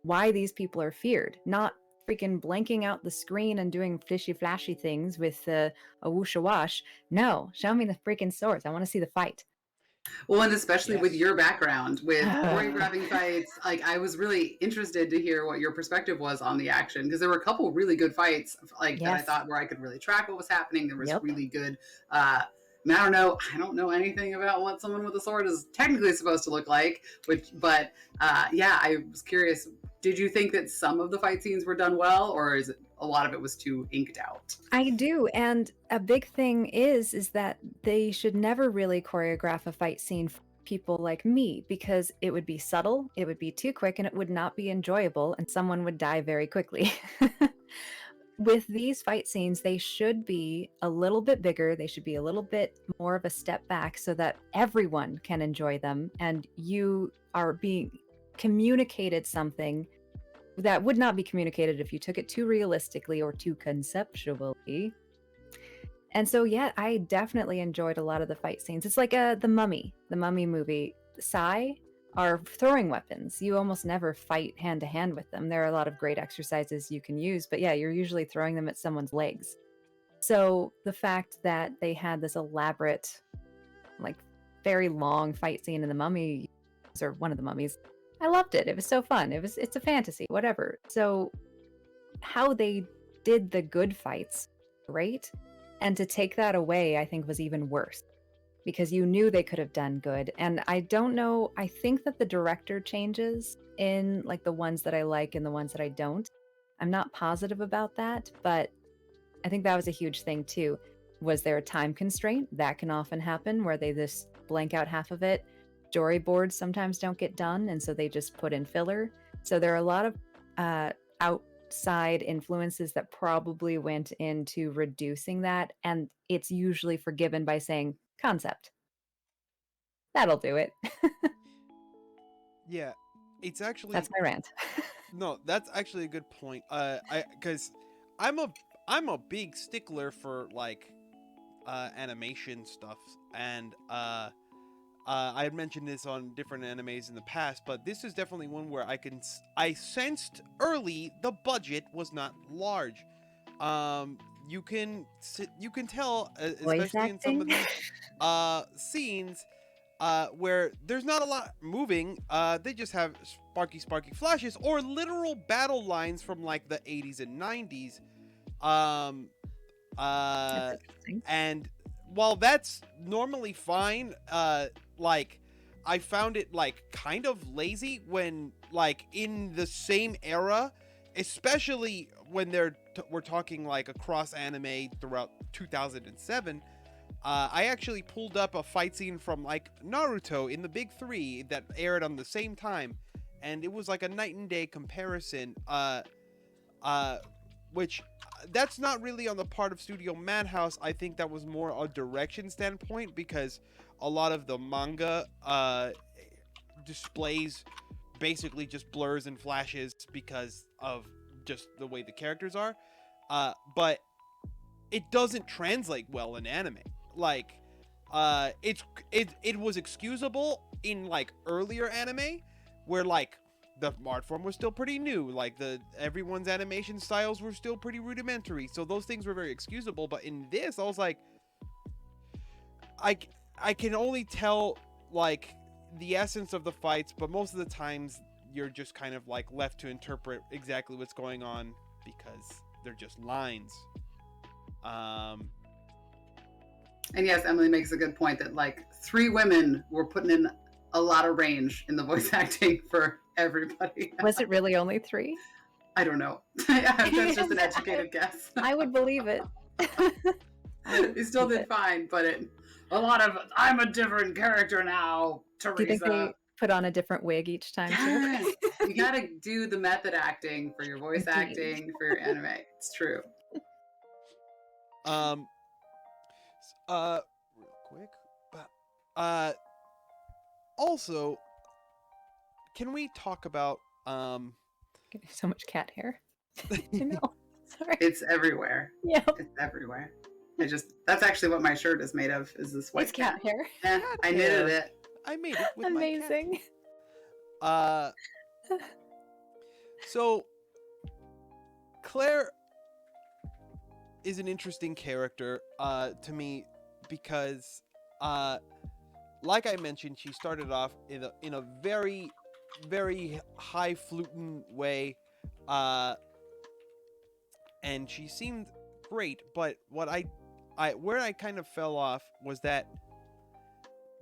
why these people are feared, not freaking blanking out the screen and doing fishy flashy things with a whoosh a wash. No, show me the freaking swords. I want to see the fight. Well, and especially with your background with choreographing fights, like I was really interested to hear what your perspective was on the action, because there were a couple really good fights that I thought where I could really track what was happening. There was really good I don't know anything about what someone with a sword is technically supposed to look like, but I was curious. Did you think that some of the fight scenes were done well, or is it a lot of it was too inked out? I do, and a big thing is that they should never really choreograph a fight scene for people like me, because it would be subtle, it would be too quick, and it would not be enjoyable, and someone would die very quickly. With these fight scenes, they should be a little bit bigger. They should be a little bit more of a step back so that everyone can enjoy them, and you are being communicated something that would not be communicated if you took it too realistically or too conceptually. And so, yeah, I definitely enjoyed a lot of the fight scenes. It's like the Mummy movie. Sai are throwing weapons. You almost never fight hand to hand with them. There are a lot of great exercises you can use, but yeah, you're usually throwing them at someone's legs. So the fact that they had this elaborate, like very long fight scene in the Mummy, or one of the Mummies, I loved it. It was so fun. It's a fantasy, whatever. So how they did the good fights, great. And to take that away, I think was even worse, because you knew they could have done good. And I don't know, I think that the director changes in like the ones that I like and the ones that I don't. I'm not positive about that, but I think that was a huge thing too. Was there a time constraint? That can often happen where they just blank out half of it. Storyboards sometimes don't get done, and so they just put in filler. So there are a lot of outside influences that probably went into reducing that, and it's usually forgiven by saying concept. That'll do it. Yeah, it's actually, that's my rant. No, that's actually a good point. Because I'm a big stickler for like animation stuff, and I had mentioned this on different animes in the past, but this is definitely one where I sensed early the budget was not large. You can tell, especially in some of these scenes where there's not a lot moving. They just have sparky flashes or literal battle lines from like the 80s and 90s. And while that's normally fine, like I found it like kind of lazy when like in the same era, especially when we're talking like across anime throughout 2007. I actually pulled up a fight scene from like Naruto in the Big Three that aired on the same time, and it was like a night and day comparison. Which that's not really on the part of Studio Madhouse. I think that was more a direction standpoint, because a lot of the manga displays basically just blurs and flashes because of just the way the characters are. But it doesn't translate well in anime. Like, it was excusable in like earlier anime, where like the art form was still pretty new, like everyone's animation styles were still pretty rudimentary, so those things were very excusable. But in this, I was like, I can only tell like the essence of the fights, but most of the times you're just kind of like left to interpret exactly what's going on because they're just lines. And yes, Emily makes a good point that like 3 women were putting in a lot of range in the voice acting for everybody. Was it really only 3? I don't know. That's just an educated guess. I would believe it. They still did fine, but a lot of I'm a different character now, Teresa. Do you think they put on a different wig each time too? Yes. You gotta do the method acting for your voice Indeed. acting for your anime. It's true. Real quick, also, can we talk about So much cat hair. You know. Sorry. It's everywhere. Yeah. It's everywhere. That's actually what my shirt is made of, is this white It's cat hair. Eh, I knitted it. I made it with Amazing. my cat. So Claire is an interesting character to me because like I mentioned, she started off in a very, very highfalutin way, and she seemed great. But where I kind of fell off was that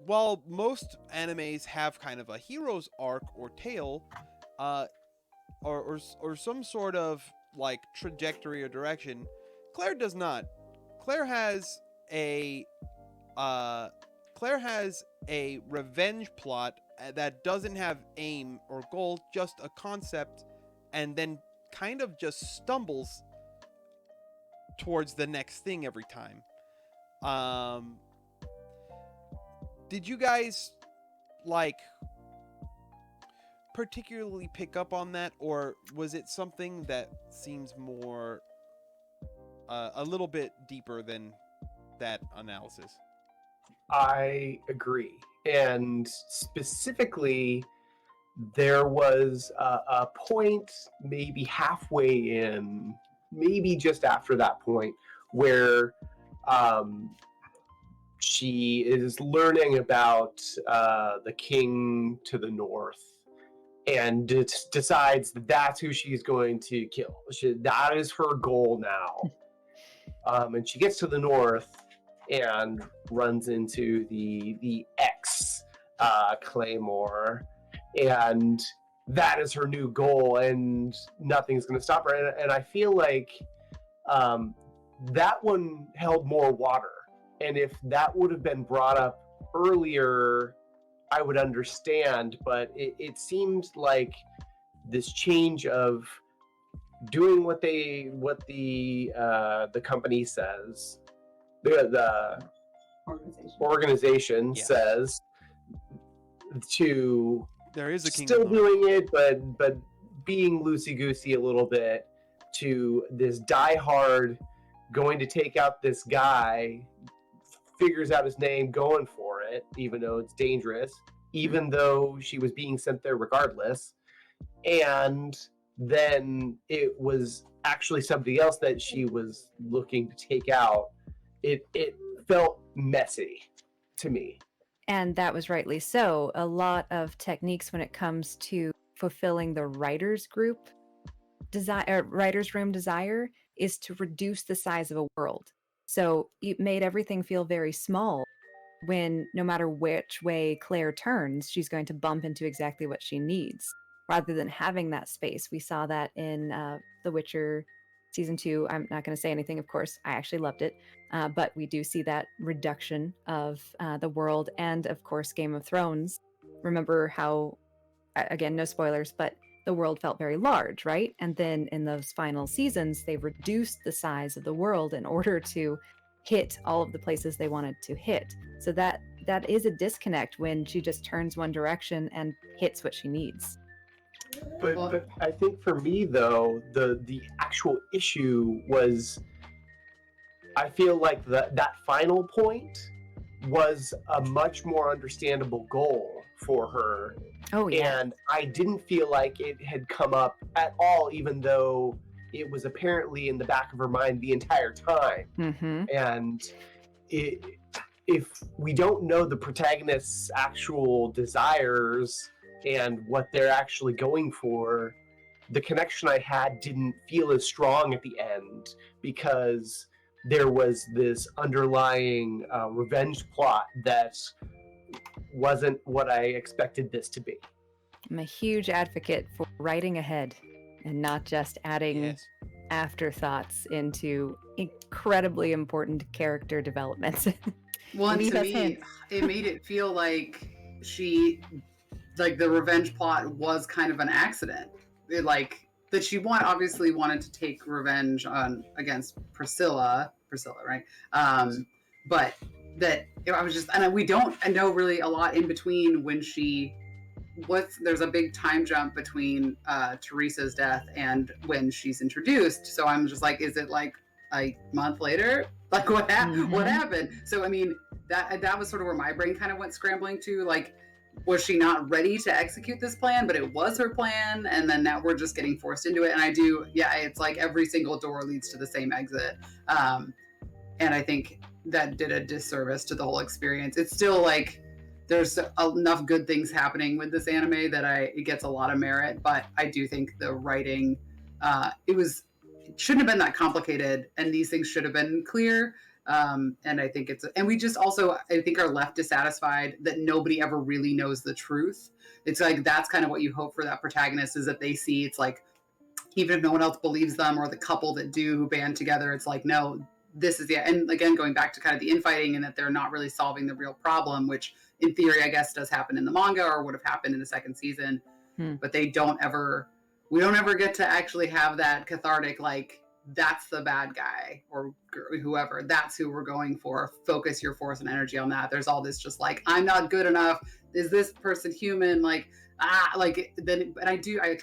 while most animes have kind of a hero's arc or tale, or some sort of like trajectory or direction, Claire does not. Claire has a revenge plot that doesn't have aim or goal, just a concept, and then kind of just stumbles towards the next thing every time. Did you guys like particularly pick up on that, or was it something that seems more a little bit deeper than that analysis? I agree. And specifically, there was a point maybe halfway in, maybe just after that point, where she is learning about the king to the north and decides that's who she's going to kill. That is her goal now. And she gets to the north and runs into the ex Claymore, and that is her new goal, and nothing's going to stop her. And I feel like that one held more water, and if that would have been brought up earlier, I would understand. But it seemed like this change of doing what the company says, the organization Yes. says, to There is a still kingdom. doing it, but being loosey-goosey a little bit, to this diehard going to take out this guy, figures out his name, going for it, even though it's dangerous, even though she was being sent there regardless. And then it was actually somebody else that she was looking to take out. It felt messy to me. And that was rightly so. A lot of techniques when it comes to fulfilling the writer's group writer's room desire is to reduce the size of a world. So it made everything feel very small when no matter which way Claire turns, she's going to bump into exactly what she needs rather than having that space. We saw that in The Witcher season 2. I'm not going to say anything, of course. I actually loved it. But we do see that reduction of the world, and of course Game of Thrones. Remember how, again, no spoilers, but the world felt very large, right? And then in those final seasons, they reduced the size of the world in order to hit all of the places they wanted to hit. So that is a disconnect when she just turns one direction and hits what she needs. But I think for me, though, the actual issue was, I feel like that final point was a much more understandable goal for her. Oh, yeah. And I didn't feel like it had come up at all, even though it was apparently in the back of her mind the entire time. Mm-hmm. And if we don't know the protagonist's actual desires and what they're actually going for, the connection I had didn't feel as strong at the end because there was this underlying revenge plot that wasn't what I expected this to be. I'm a huge advocate for writing ahead and not just adding Yes. afterthoughts into incredibly important character developments. Well, and Leave to us me, hints. it made it feel like the revenge plot was kind of an accident. That she obviously wanted to take revenge against Priscilla, right? But that I was just, and we don't know really a lot in between when there's a big time jump between Teresa's death and when she's introduced. So I'm just like, is it like a month later? Like what happened? So I mean, that was sort of where my brain kind of went scrambling to, like, was she not ready to execute this plan, but it was her plan, and then now we're just getting forced into it. And it's like every single door leads to the same exit. And I think that did a disservice to the whole experience. It's still like there's enough good things happening with this anime that it gets a lot of merit, but I do think the writing, it shouldn't have been that complicated, and these things should have been clear. And I think and we just also, I think, are left dissatisfied that nobody ever really knows the truth. It's like, that's kind of what you hope for that protagonist, is that they see, it's like, even if no one else believes them, or the couple that do who band together, it's like, no, this is and again, going back to kind of the infighting, and that they're not really solving the real problem, which in theory, I guess, does happen in the manga, or would have happened in the second season. But we don't ever get to actually have that cathartic, like, that's the bad guy, or whoever, that's who we're going for. Focus your force and energy on that. There's all this just like, I'm not good enough. Is this person human? Like, then, but I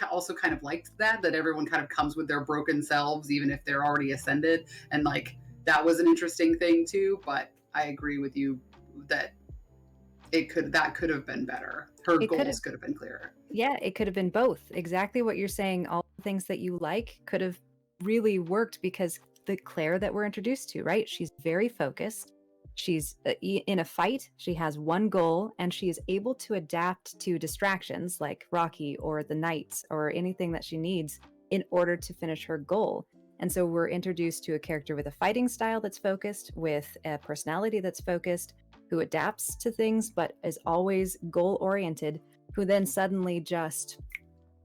also kind of liked that everyone kind of comes with their broken selves, even if they're already ascended. And like, that was an interesting thing too. But I agree with you that that could have been better. Her goals could have been clearer. Yeah, it could have been both. Exactly what you're saying. All the things that you like could have really worked, because the Claire that we're introduced to, right? She's very focused. She's in a fight. She has one goal, and she is able to adapt to distractions like Rocky or the Knights or anything that she needs in order to finish her goal. And so we're introduced to a character with a fighting style that's focused, with a personality that's focused, who adapts to things but is always goal-oriented, who then suddenly just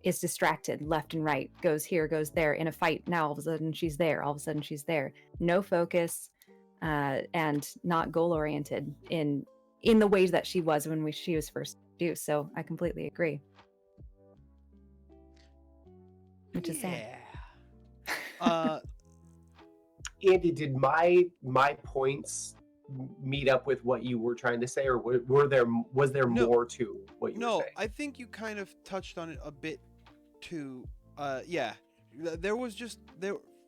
is distracted left and right, goes here, goes there in a fight. Now all of a sudden she's there. All of a sudden she's there. No focus, and not goal-oriented in the ways that she was when she was first introduced. So I completely agree. Which is sad. Andy, did my points meet up with what you were trying to say, or was there more to what you were saying? I think you kind of touched on it a bit too. Yeah, there was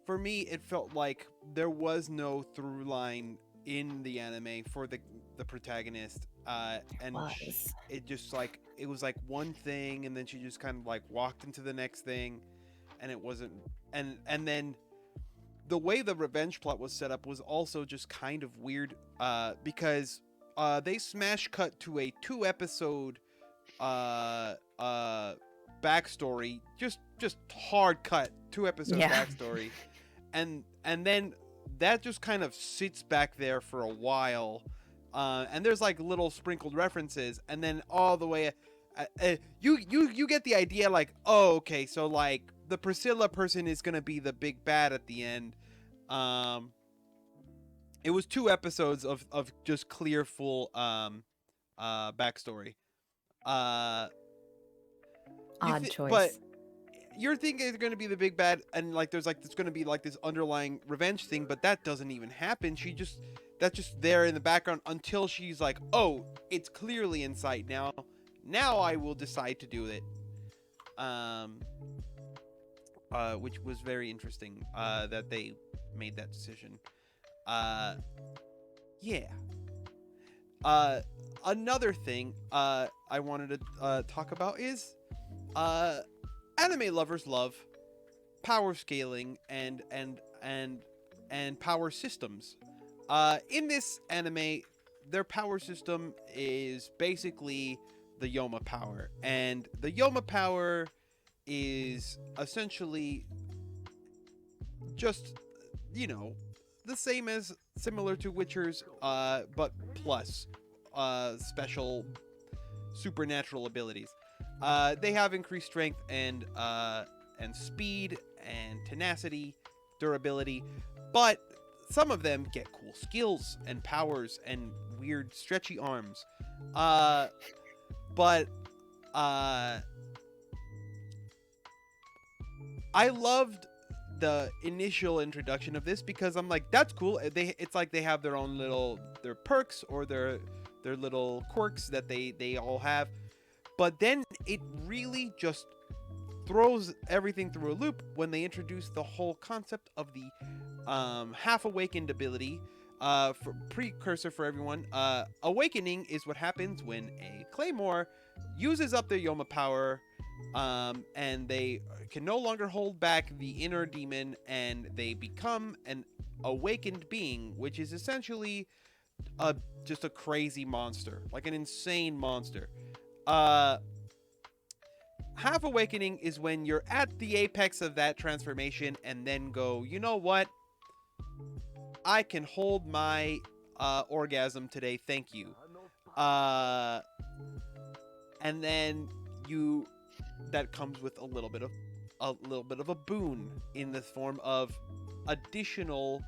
for me, it felt like there was no through line in the anime for the protagonist, and it just like, it was like one thing, and then she just kind of like walked into the next thing, and it wasn't, and then the way the revenge plot was set up was also just kind of weird, because they smash cut to a 2-episode backstory, just hard cut 2-episode backstory, and then that just kind of sits back there for a while, and there's like little sprinkled references, and then all the way, you get the idea, like, oh, okay, so like the Priscilla person is gonna be the big bad at the end. It was 2 episodes of just clear, full backstory. Odd choice. But you're thinking it's going to be the big bad, and like there's going to be like this underlying revenge thing, but that doesn't even happen. That's just there in the background until she's like, oh, it's clearly in sight now. Now I will decide to do it. Which was very interesting, that they made that decision. Yeah. Another thing I wanted to talk about is anime lovers love power scaling and power systems. In this anime, their power system is basically the Yoma power, and the Yoma power is essentially just, you know, the same as similar to Witcher's, but plus special supernatural abilities. They have increased strength and speed and tenacity, durability, but some of them get cool skills and powers and weird stretchy arms. But I loved the initial introduction of this because I'm like, that's cool. It's like they have their own their perks or their little quirks that they all have. But then it really just throws everything through a loop when they introduce the whole concept of the half awakened ability. For precursor for everyone, awakening is what happens when a Claymore uses up their Yoma power, and they can no longer hold back the inner demon, and they become an awakened being, which is essentially just a crazy monster, like an insane monster. Half awakening is when you're at the apex of that transformation and then go, you know what? I can hold my orgasm today, thank you. And then that comes with a little bit of a boon in the form of additional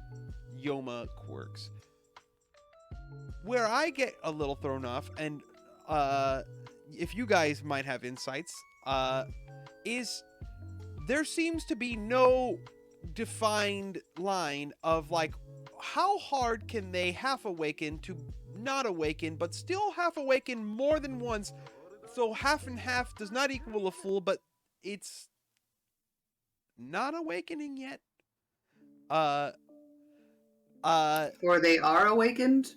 Yoma quirks. Where I get a little thrown off, and if you guys might have insights, is there seems to be no defined line of like, how hard can they half awaken to not awaken, but still half awaken more than once? So half and half does not equal a full, but it's not awakening yet. Or they are awakened.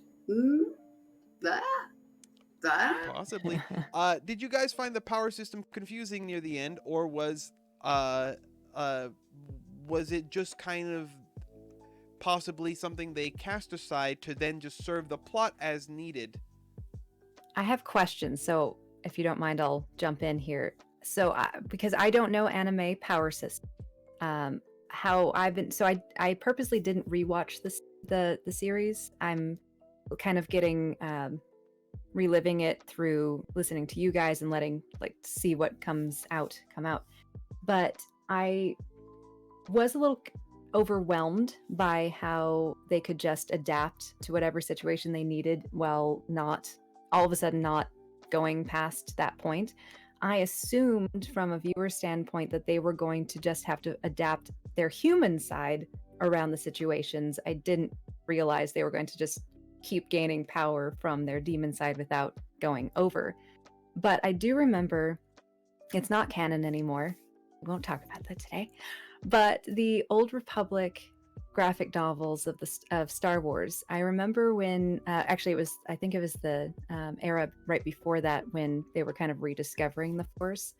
Possibly. Did you guys find the power system confusing near the end, or was it just kind of possibly something they cast aside to then just serve the plot as needed? I have questions, so if you don't mind, I'll jump in here. So, because I don't know anime power system, I purposely didn't rewatch the series. I'm kind of getting reliving it through listening to you guys and letting see what come out. But I was a little overwhelmed by how they could just adapt to whatever situation they needed while not all of a sudden not going past that point. I assumed from a viewer standpoint that they were going to just have to adapt their human side around the situations. I didn't realize they were going to just keep gaining power from their demon side without going over. But I do remember, it's not canon anymore. We won't talk about that today. But the Old Republic graphic novels of Star Wars, I remember when I think it was the era right before that when they were kind of rediscovering the Force.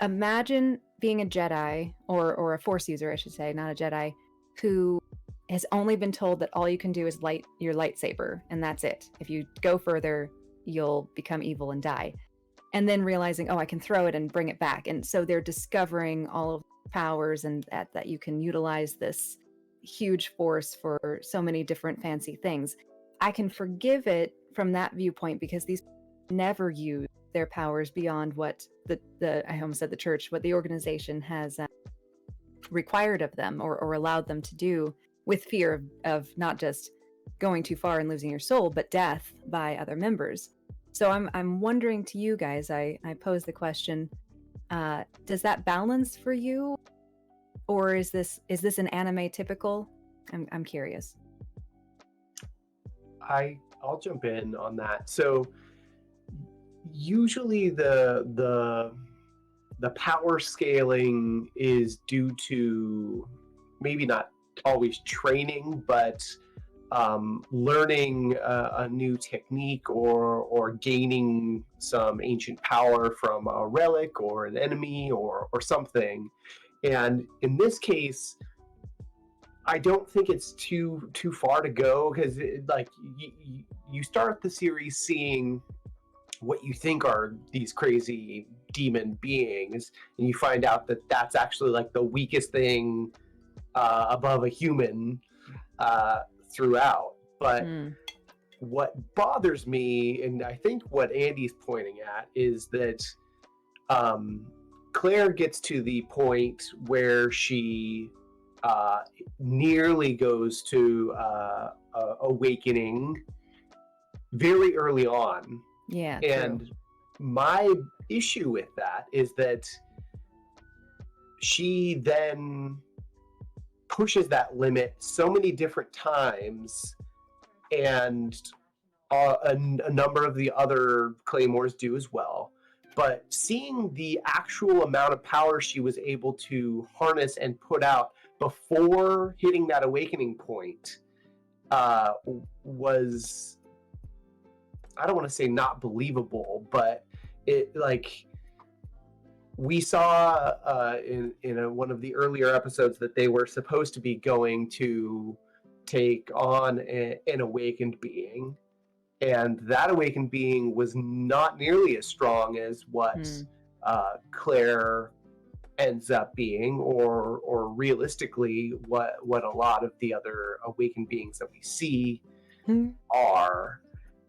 Imagine being a Jedi or a Force user, I should say, not a Jedi, who has only been told that all you can do is light your lightsaber and that's it. If you go further, you'll become evil and die. And then realizing, oh, I can throw it and bring it back. And so they're discovering all of the powers and that you can utilize this huge force for so many different fancy things. I can forgive it from that viewpoint because these never use their powers beyond what I almost said the church, what the organization has required of them or allowed them to do, with fear of not just going too far and losing your soul, but death by other members. So I'm wondering to you guys, I pose the question, does that balance for you? Or is this an anime typical? I'm curious. I'll jump in on that. So usually the power scaling is due to maybe not always training, but learning a new technique or gaining some ancient power from a relic or an enemy or something. And in this case, I don't think it's too far to go because you start the series seeing what you think are these crazy demon beings, and you find out that that's actually like the weakest thing above a human throughout. But Mm. what bothers me, and I think what Andy's pointing at, is that Claire gets to the point where she nearly goes to awakening very early on. Yeah, And true. my issue with that is that she then pushes that limit so many different times, and a number of the other Claymores do as well. But seeing the actual amount of power she was able to harness and put out before hitting that awakening point was, I don't want to say not believable, but it, like, we saw in one of the earlier episodes that they were supposed to be going to take on an awakened being, and that awakened being was not nearly as strong as what Mm. Claire ends up being, or realistically what a lot of the other awakened beings that we see Mm. are.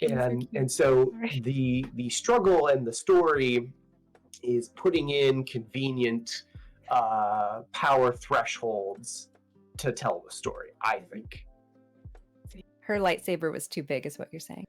And so the struggle and the story is putting in convenient power thresholds to tell the story, I think. Her lightsaber was too big, is what you're saying.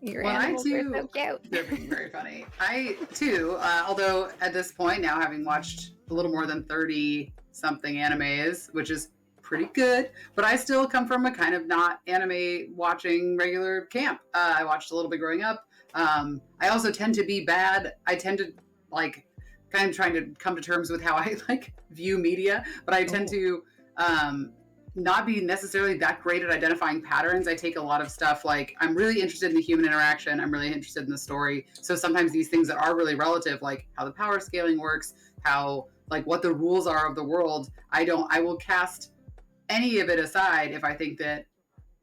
Your Well, I animals are so too. cute. They're being very funny. I too, although at this point now, having watched a little more than 30 something animes, which is pretty good, but I still come from a kind of not anime watching regular camp. I watched a little bit growing up. I also tend to be bad. I tend to like kind of trying to come to terms with how I like view media, but I tend to not be necessarily that great at identifying patterns. I take a lot of stuff like, I'm really interested in the human interaction. I'm really interested in the story. So sometimes these things that are really relative, like how the power scaling works, how like what the rules are of the world, I will cast any of it aside if I think that,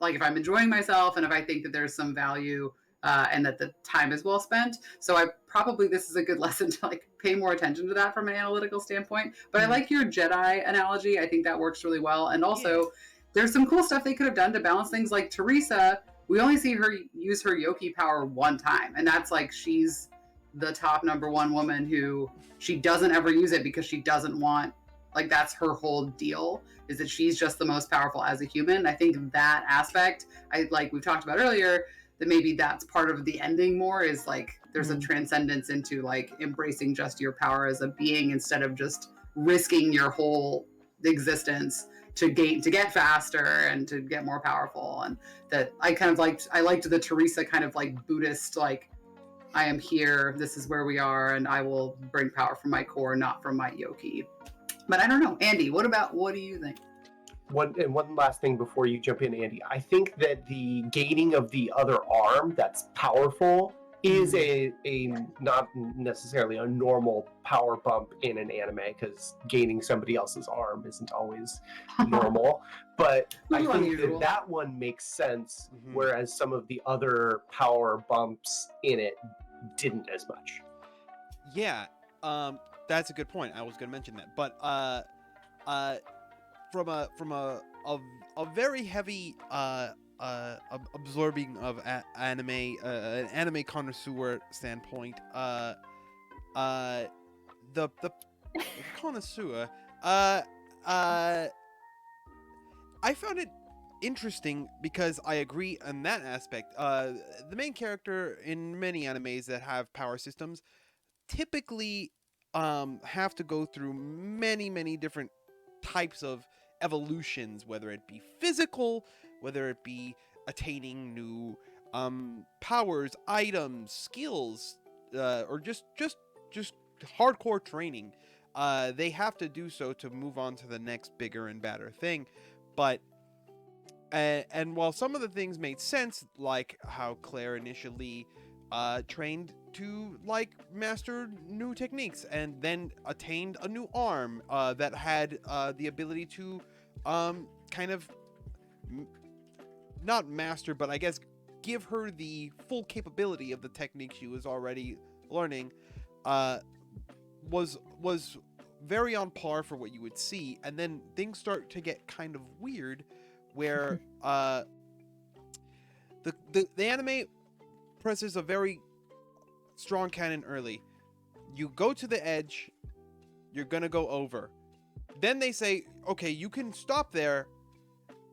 like, if I'm enjoying myself and if I think that there's some value and that the time is well spent. So this is a good lesson to like pay more attention to that from an analytical standpoint. But I like your Jedi analogy. I think that works really well. And also there's some cool stuff they could have done to balance things, like Teresa. We only see her use her Yoki power one time. And that's like, she's the top number one woman who she doesn't ever use it because she doesn't want, like, that's her whole deal, is that she's just the most powerful as a human. I think that aspect, like we've talked about earlier, that maybe that's part of the ending more, is like there's a transcendence into like embracing just your power as a being instead of just risking your whole existence to get faster and to get more powerful. And that I liked the Teresa kind of like Buddhist, like, I am here, this is where we are, and I will bring power from my core, not from my Yoki. But I don't know. Andy, what do you think? One last thing before you jump in, Andy. I think that the gaining of the other arm that's powerful is a not necessarily a normal power bump in an anime, because gaining somebody else's arm isn't always normal. But I think that one makes sense, whereas some of the other power bumps in it didn't as much. Yeah, that's a good point. I was going to mention that, but from a very heavy absorbing of anime, an anime connoisseur standpoint, the connoisseur, I found it interesting because I agree on that aspect. The main character in many animes that have power systems typically have to go through many different types of evolutions, whether it be physical, whether it be attaining new powers, items, skills, or just hardcore training. They have to do so to move on to the next bigger and badder thing. But and while some of the things made sense, like how Claire initially trained to like master new techniques and then attained a new arm that had the ability to kind of not master, but I guess give her the full capability of the technique she was already learning, was very on par for what you would see. And then things start to get kind of weird, where the anime presses a very strong canon early. You go to the edge, you're gonna go over. Then they say, okay, you can stop there,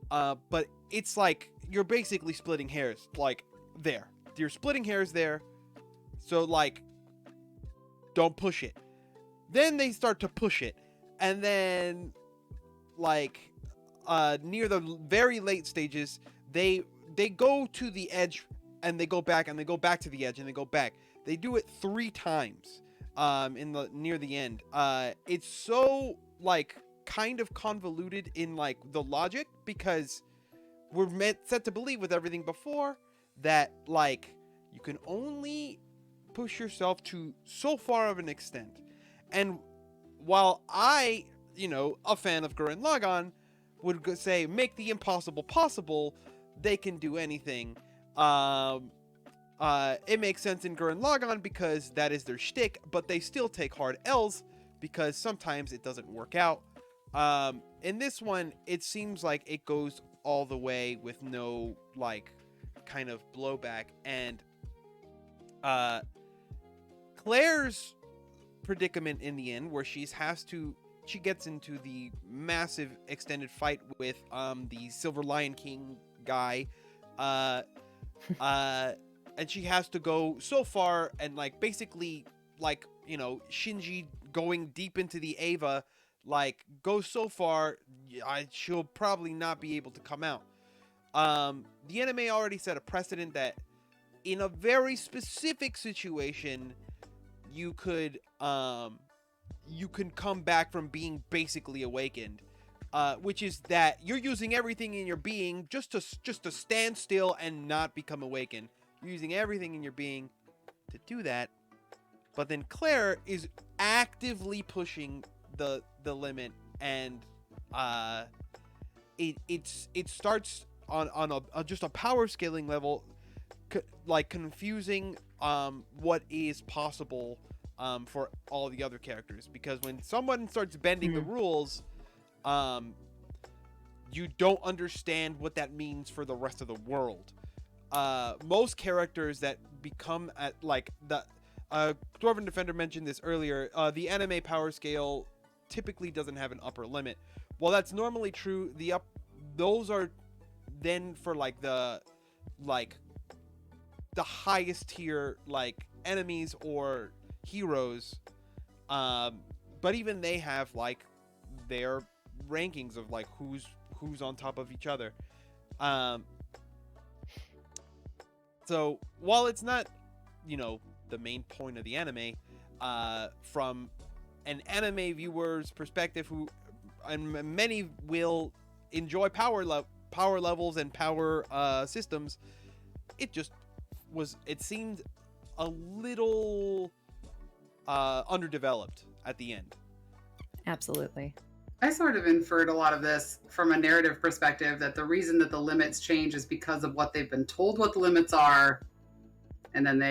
but it's like you're basically splitting hairs. Like, there, you're splitting hairs there, so like, don't push it. Then they start to push it, and then like near the very late stages, they go to the edge and they go back, and they go back to the edge and they go back. They do it 3 times in the near the end. It's so like kind of convoluted in like the logic, because we're set to believe with everything before that like you can only push yourself to so far of an extent. And while I, a fan of Gurren Lagann, would say make the impossible possible, they can do anything. It makes sense in Gurren Lagann because that is their shtick, but they still take hard L's because sometimes it doesn't work out. In this one, it seems like it goes all the way with no like kind of blowback. And Claire's predicament in the end, where she gets into the massive extended fight with the Silver Lion King guy, and she has to go so far, and like basically like Shinji going deep into the Ava, like goes so far, she'll probably not be able to come out. The anime already set a precedent that in a very specific situation, you can come back from being basically awakened, which is that you're using everything in your being just to stand still and not become awakened. You're using everything in your being to do that, but then Claire is actively pushing the limit, and it starts on just a power scaling level, like confusing what is possible for all the other characters, because when someone starts bending the rules, you don't understand what that means for the rest of the world. Most characters that become at like the Dwarven Defender mentioned this earlier, the anime power scale typically doesn't have an upper limit. While that's normally true, those are then for like the highest tier like enemies or heroes, but even they have like their rankings of like who's on top of each other. So while it's not the main point of the anime, from an anime viewer's perspective, and many will enjoy power levels and power systems, it seemed a little underdeveloped at the end. Absolutely. I sort of inferred a lot of this from a narrative perspective, that the reason that the limits change is because of what they've been told what the limits are, and then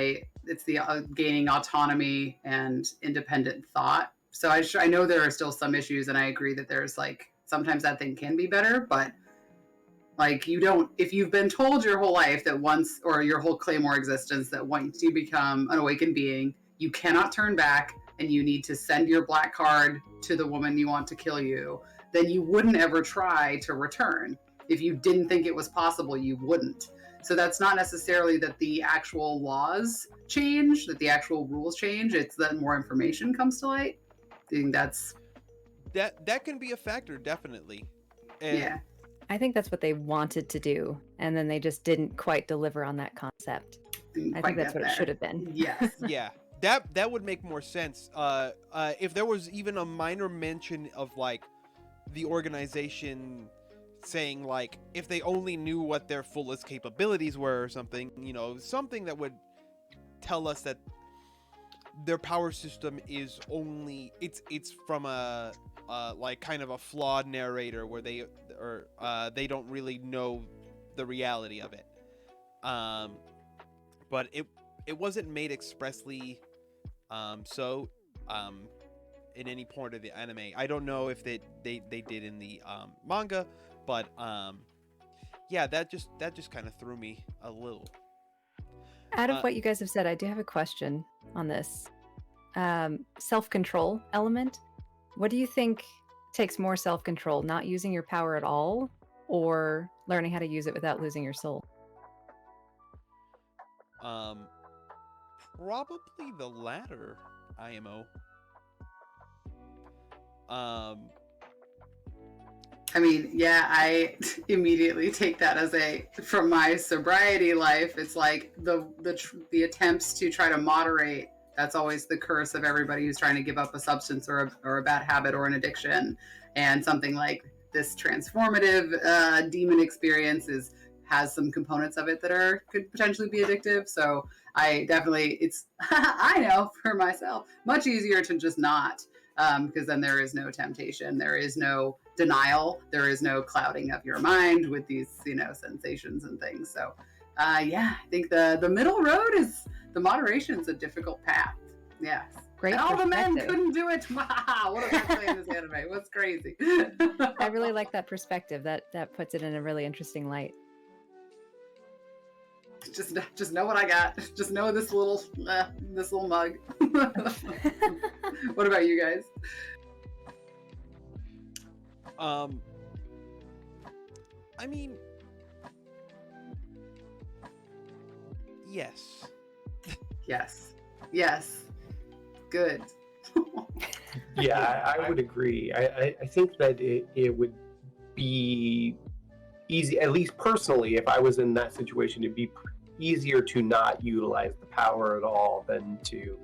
it's the gaining autonomy and independent thought. So I know there are still some issues, and I agree that there's like sometimes that thing can be better, but like if you've been told your whole life that once, or your whole Claymore existence, that once you become an awakened being, you cannot turn back, and you need to send your black card to the woman you want to kill you, then you wouldn't ever try to return. If you didn't think it was possible, you wouldn't. So that's not necessarily that the actual laws change, that the actual rules change. It's that more information comes to light. I think that can be a factor, definitely. And yeah. I think that's what they wanted to do, and then they just didn't quite deliver on that concept. I think that's what it should have been. Yes. Yeah. That would make more sense. If there was even a minor mention of like the organization saying like if they only knew what their fullest capabilities were or something, something that would tell us that their power system is only it's from a like kind of a flawed narrator where they don't really know the reality of it. But it wasn't made expressly so in any part of the anime. I don't know if they did in the manga, but yeah, that just kind of threw me a little. Out of what you guys have said, I do have a question on this. Self-control element. What do you think takes more self-control? Not using your power at all, or learning how to use it without losing your soul? Probably the latter, IMO. I mean, yeah, I immediately take that as from my sobriety life. It's like the attempts to try to moderate. That's always the curse of everybody who's trying to give up a substance or a bad habit or an addiction. And something like this transformative demon experience has some components of it that could potentially be addictive. So it's I know for myself, much easier to just not. Because then there is no temptation, there is no denial, there is no clouding of your mind with these, sensations and things. So, yeah, I think the middle road is the moderation's a difficult path. Yes. Great. And all the men couldn't do it. Wow, what am I saying this anime? What's crazy? I really like that perspective. That puts it in a really interesting light. Just know what I got. Just know this little mug. What about you guys? I mean, yes. Yes. Good. Yeah, I would agree. I think that it would be easy, at least personally, if I was in that situation, it'd be easier to not utilize the power at all than to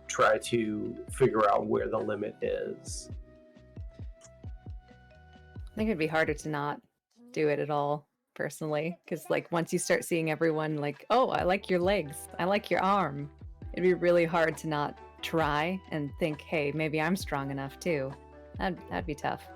try to figure out where the limit is. I think it'd be harder to not do it at all, personally, because like once you start seeing everyone like, oh, I like your legs, I like your arm, it'd be really hard to not try and think, hey, maybe I'm strong enough too. That'd be tough.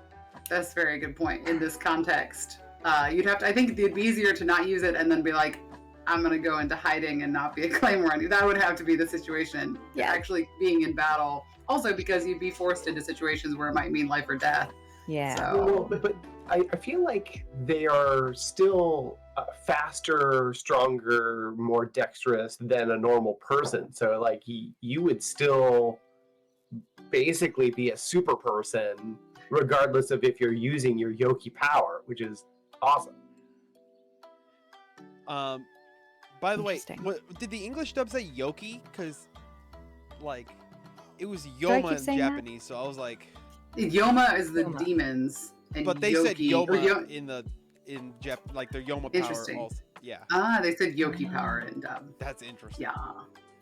That's a very good point in this context. I think it'd be easier to not use it and then be like, I'm going to go into hiding and not be a Claymore. That would have to be the situation. Yeah. Actually being in battle. Also because you'd be forced into situations where it might mean life or death. Yeah. So. Well, but I feel like they are still faster, stronger, more dexterous than a normal person. So like you would still basically be a super person regardless of if you're using your Yoki power, which is awesome. By the way, Interesting. did the English dub say Yoki? Because, like, it was I Yoma keep in saying that? Japanese, so I was like... Yoma is the Yoma. demons. And But they said Yoki, Yoma like their Yoma power Interesting. also. Yeah, they said Yoki power in dub. that's interesting.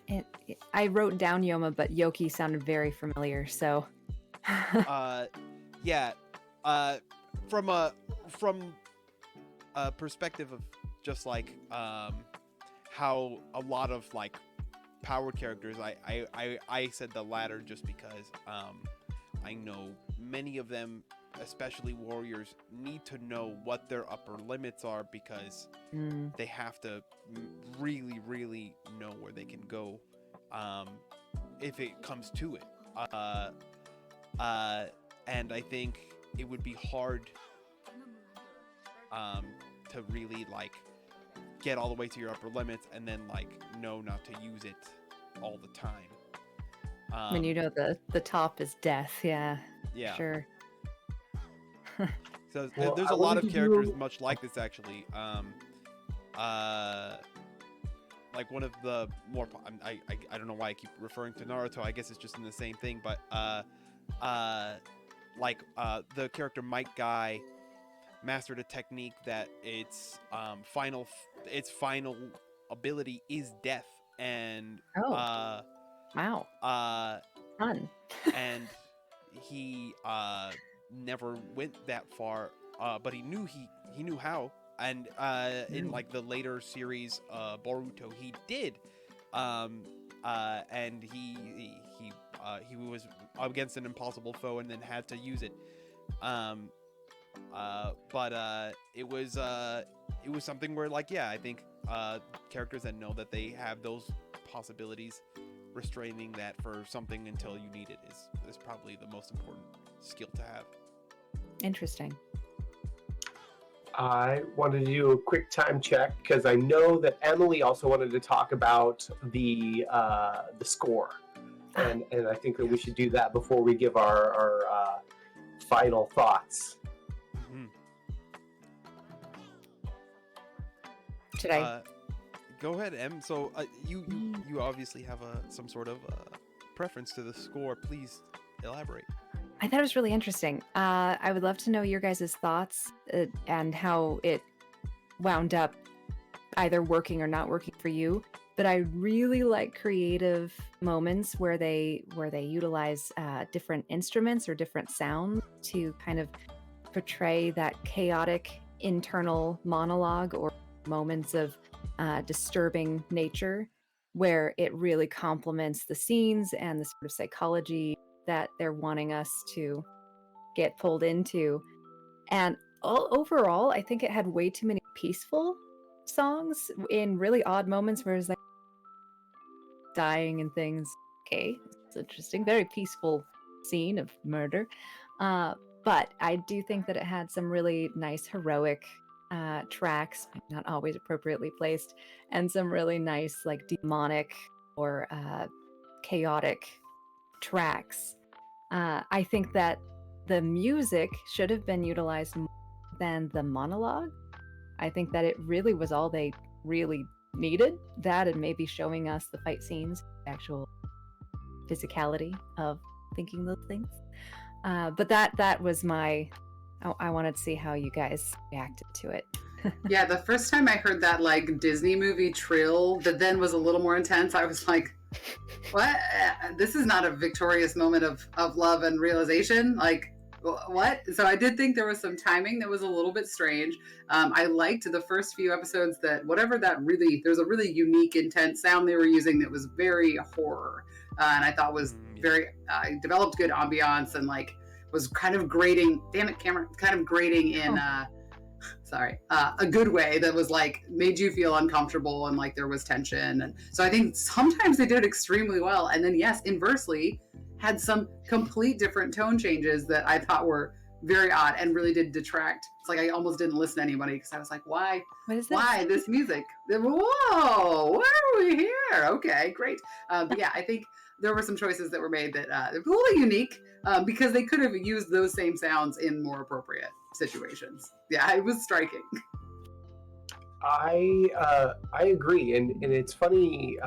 Yeah. I wrote down Yoma, but Yoki sounded very familiar, so. Yeah. From a perspective of just like how a lot of like powered characters, I said the latter just because I know many of them, especially warriors, need to know what their upper limits are because they have to really know where they can go if it comes to it. And I think it would be hard to really like get all the way to your upper limits and then like know not to use it all the time. When you know the top is death, yeah. Yeah. Sure. So Well, there's I a lot wanna of give characters you- much like this actually. Like one of the more I don't know why I keep referring to Naruto. I guess it's just in the same thing, but the character Might Guy mastered a technique that its final ability is death, and Oh. Wow. Fun. and he never went that far, but he knew how, and in like the later series Boruto he did, and he was against an impossible foe and then had to use it. But it was something where, like, yeah, I think characters that know that they have those possibilities, restraining that for something until you need it is probably the most important skill to have. Interesting. I wanted to do a quick time check because I know that Emily also wanted to talk about the score, and I think that we should do that before we give our final thoughts. Should I? Go ahead, Em. So you obviously have some sort of preference to the score. Please elaborate. I thought it was really interesting. I would love to know your guys' thoughts and how it wound up either working or not working for you. But I really like creative moments where they utilize different instruments or different sounds to kind of portray that chaotic internal monologue or moments of disturbing nature, where it really complements the scenes and the sort of psychology that they're wanting us to get pulled into. And overall, I think it had way too many peaceful songs in really odd moments where it's like dying and things. Okay, it's interesting. Very peaceful scene of murder. But I do think that it had some really nice heroic tracks, not always appropriately placed, and some really nice like demonic or chaotic tracks. I think that the music should have been utilized more than the monologue. I think that it really was all they really needed. That and maybe showing us the fight scenes, the actual physicality of thinking those things. But that was my. I wanted to see how you guys reacted to it. Yeah, the first time I heard that like Disney movie trill that then was a little more intense, I was like, what? This is not a victorious moment of love and realization. Like, what? So I did think there was some timing that was a little bit strange. I liked the first few episodes that whatever that really, there's a really unique, intense sound they were using that was very horror. And I thought was very, developed good ambiance and like was kind of grating, damn it, Cameron, kind of grating in, a good way that was like made you feel uncomfortable and like there was tension. And so I think sometimes they did extremely well. And then yes, inversely had some complete different tone changes that I thought were very odd and really did detract. It's like I almost didn't listen to anybody because I was like, why? What is this? Why this music? Whoa, why are we here? Okay, great. But yeah, I think there were some choices that were made that were a little unique because they could have used those same sounds in more appropriate situations. Yeah, it was striking. I agree, and it's funny,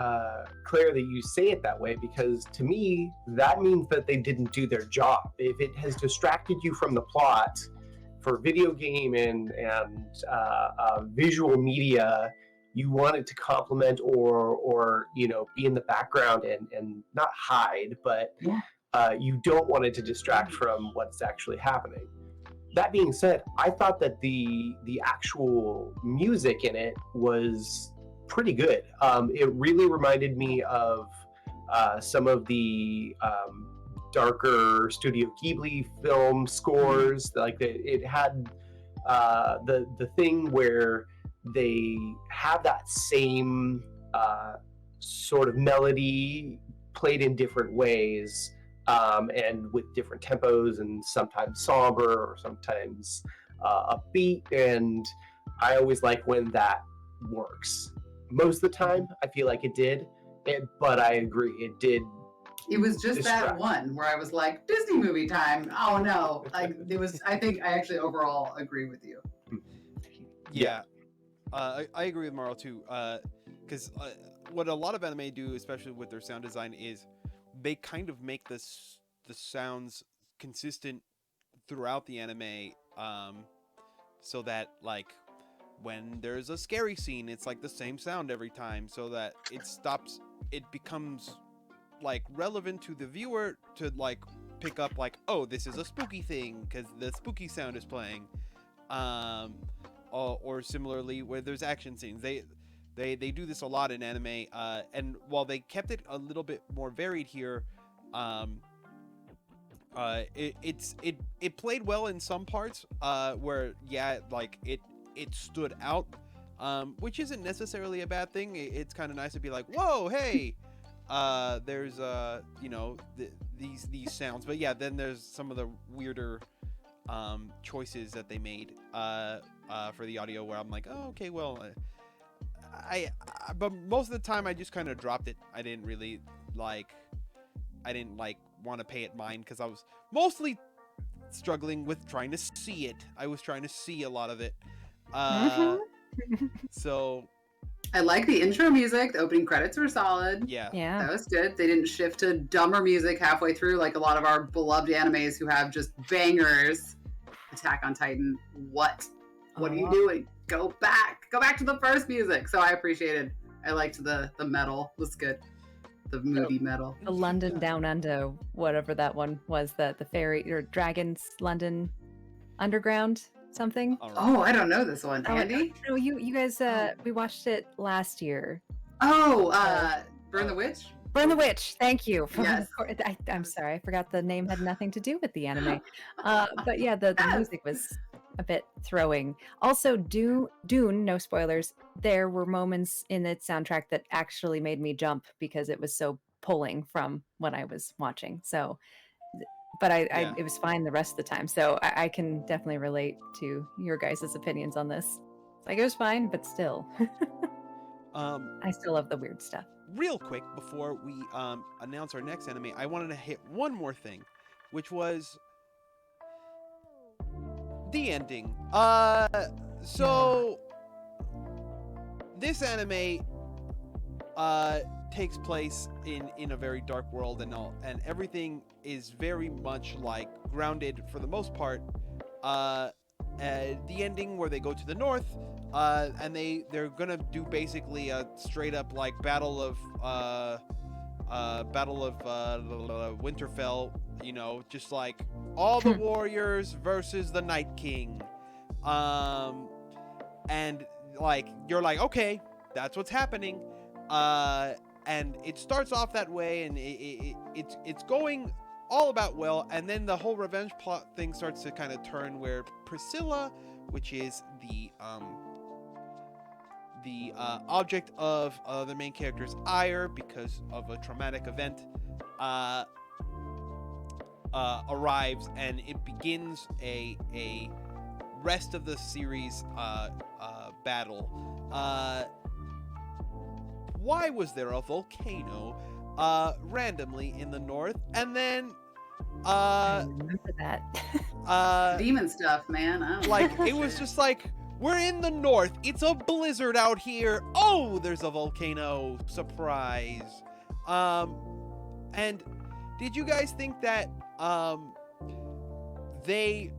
Claire, that you say it that way because to me that means that they didn't do their job. If it has distracted you from the plot for video game and visual media, you want it to complement or be in the background and not hide, but you don't want it to distract from what's actually happening. That being said, I thought that the actual music in it was pretty good. It really reminded me of some of the darker Studio Ghibli film scores. Like it had the thing where they have that same sort of melody played in different ways. And with different tempos and sometimes somber or sometimes upbeat. And I always like when that works. Most of the time, I feel like it did. But I agree, it did. It was just that one where I was like, Disney movie time. Oh no. Like it was, I think I actually overall agree with you. Yeah. I agree with Marl too. Because what a lot of anime do, especially with their sound design, is they kind of make the sounds consistent throughout the anime, so that like when there's a scary scene, it's like the same sound every time, so that it becomes like relevant to the viewer to like pick up like, oh, this is a spooky thing because the spooky sound is playing, or similarly where there's action scenes. They do this a lot in anime, and while they kept it a little bit more varied here, It played well in some parts, where like it stood out, which isn't necessarily a bad thing. It's kind of nice to be like, whoa, hey, there's these sounds, but yeah, then there's some of the weirder choices that they made for the audio where I'm like, oh, okay, well, but most of the time I just kind of dropped it. I didn't want to pay it mind because I was mostly struggling with trying to see it. I was trying to see a lot of it. So I like the intro music. The opening credits were solid. yeah. That was good. They didn't shift to dumber music halfway through like a lot of our beloved animes who have just bangers. Attack on Titan. What are you doing? Go back to the first music. So I liked the metal. It was good. The moody metal. The London Down Under, whatever that one was, the fairy or Dragons London Underground something. All right. Oh, I don't know this one. Andy? No, you guys, we watched it last year. Burn the Witch? Burn the Witch. Thank you. Yes. I'm sorry, I forgot the name had nothing to do with the anime. But yeah, the music was a bit throwing. Also, Dune, no spoilers, there were moments in its soundtrack that actually made me jump because it was so pulling from what I was watching. So, but it was fine the rest of the time. So I can definitely relate to your guys' opinions on this. Like, it was fine, but still. I still love the weird stuff. Real quick, before we announce our next anime, I wanted to hit one more thing, which was the ending. So this anime takes place in a very dark world and everything is very much like grounded for the most part. The ending where they go to the north, and they're gonna do basically a straight up like battle of Winterfell, just like all the warriors versus the Night King, and like you're like, okay, that's what's happening, and it starts off that way, and it's going all about well, and then the whole revenge plot thing starts to kind of turn where Priscilla, which is the object of the main character's ire because of a traumatic event, arrives, and it begins a rest of the series battle. Why was there a volcano randomly in the north? And then I remember that. Demon stuff, man. I don't like know. it was just like, we're in the north, it's a blizzard out here, oh, there's a volcano, surprise. And did you guys think that they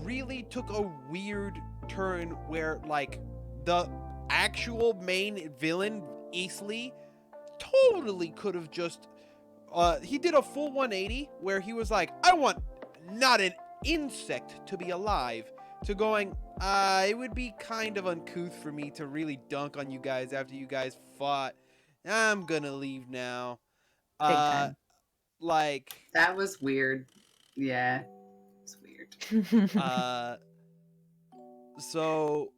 really took a weird turn where like the actual main villain, Eastleigh, totally could have just he did a full 180 where he was like, I want not an insect to be alive, to going, it would be kind of uncouth for me to really dunk on you guys after you guys fought. I'm gonna leave now. Big time. Like That was weird. Yeah. It's weird. So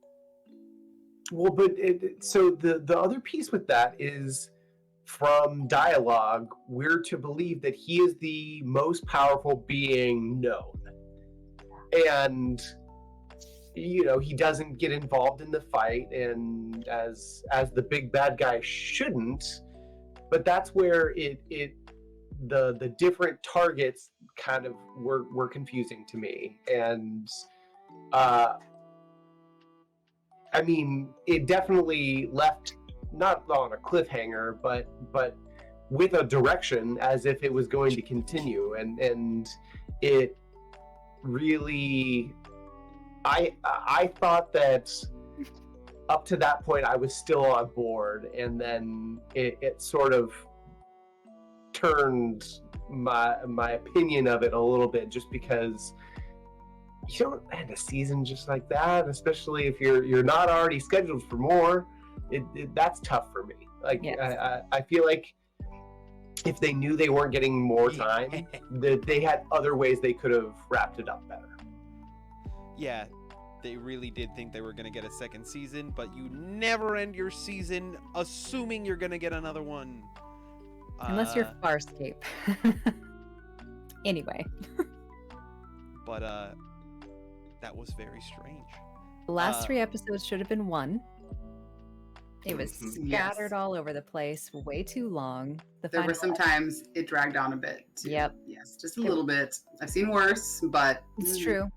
Well, but so the other piece with that is, from dialogue, we're to believe that he is the most powerful being known, and he doesn't get involved in the fight, and as the big bad guy shouldn't. But that's where the different targets kind of were confusing to me, and I mean, it definitely left not on a cliffhanger, but with a direction, as if it was going to continue, and it really, I thought that up to that point I was still on board, and then it sort of turned my opinion of it a little bit, just because you don't end a season just like that, especially if you're not already scheduled for more. That's tough for me. Like, Yes. I feel like if they knew they weren't getting more time, that they had other ways they could have wrapped it up better. Yeah, they really did think they were going to get a second season, but you never end your season assuming you're going to get another one. Unless you're Farscape. Anyway. But that was very strange. The last 3 episodes should have been 1. It was scattered Yes. all over the place, way too long. There were some times it dragged on a bit. Too. Yep. Yes, just a little bit. I've seen worse, but It's true.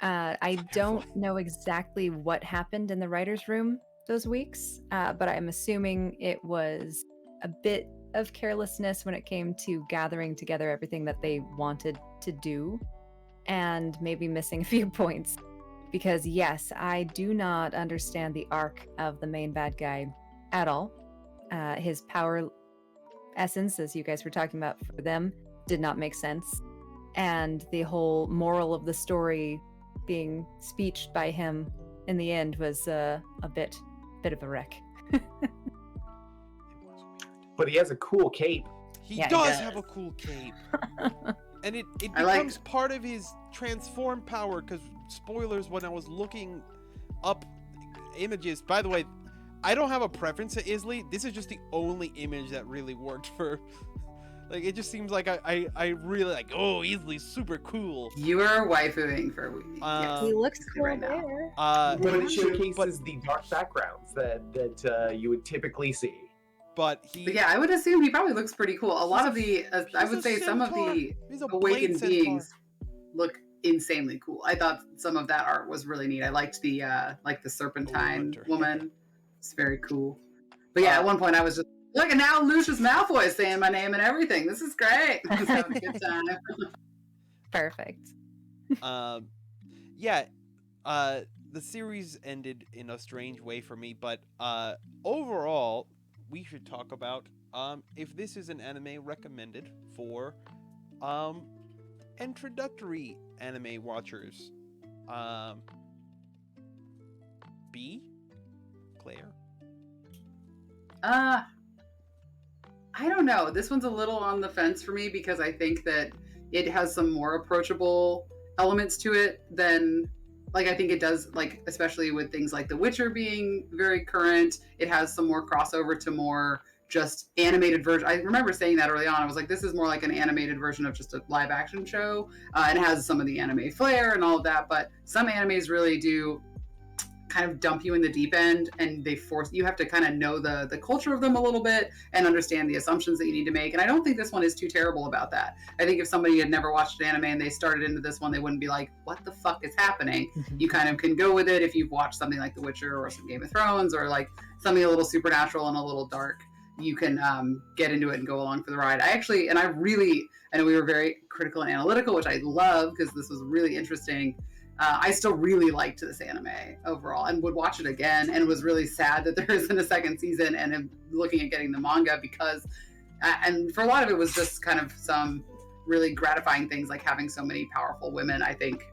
I don't know exactly what happened in the writer's room those weeks, but I'm assuming it was a bit of carelessness when it came to gathering together everything that they wanted to do and maybe missing a few points. Because yes, I do not understand the arc of the main bad guy at all. His power essence, as you guys were talking about for them, did not make sense. And the whole moral of the story being speeched by him in the end was a bit of a wreck. It was weird. But he has a cool cape. He Yeah, he does does. have a cool cape. And it I like- becomes part of his transform power, because spoilers, when I was looking up images, by the way, I don't have a preference to Isley. This is just the only image that really worked for, like, it just seems like I really like, oh, Isley's super cool. you are waifooing for He looks see cool right now. there. But it showcases but- the dark backgrounds that you would typically see. But he, But yeah, I would assume he probably looks pretty cool. A lot of the, I he's would a say some of centaur. the he's a awakened blade beings centaur. look insanely cool. I thought some of that art was really neat. I liked the serpentine Hunter. woman. It's very cool. But yeah, Uh, at one point I was just look, and now Lucius Malfoy is saying my name and everything. This is great. Just having a good time. Perfect. Yeah, the series ended in a strange way for me, but overall, we should talk about if this is an anime recommended for introductory anime watchers. B? Claire? I don't know. This one's a little on the fence for me because I think that it has some more approachable elements to it than, like, I think it does, like, especially with things like The Witcher being very current. It has some more crossover to more just animated version. I remember saying that early on. I was like, this is more like an animated version of just a live action show. And it has some of the anime flair and all of that. But some animes really do kind of dump you in the deep end, and they force you have to kind of know the culture of them a little bit and understand the assumptions that you need to make. And I don't think this one is too terrible about that. I think if somebody had never watched an anime and they started into this one, they wouldn't be like, what the fuck is happening? You kind of can go with it if you've watched something like The Witcher or some Game of Thrones or like something a little supernatural and a little dark. You can get into it and go along for the ride. I know we were very critical and analytical, which I love because this was really interesting. I still really liked this anime overall and would watch it again, and was really sad that there isn't a second season, and am looking at getting the manga because, and for a lot of it was just kind of some really gratifying things like having so many powerful women. I think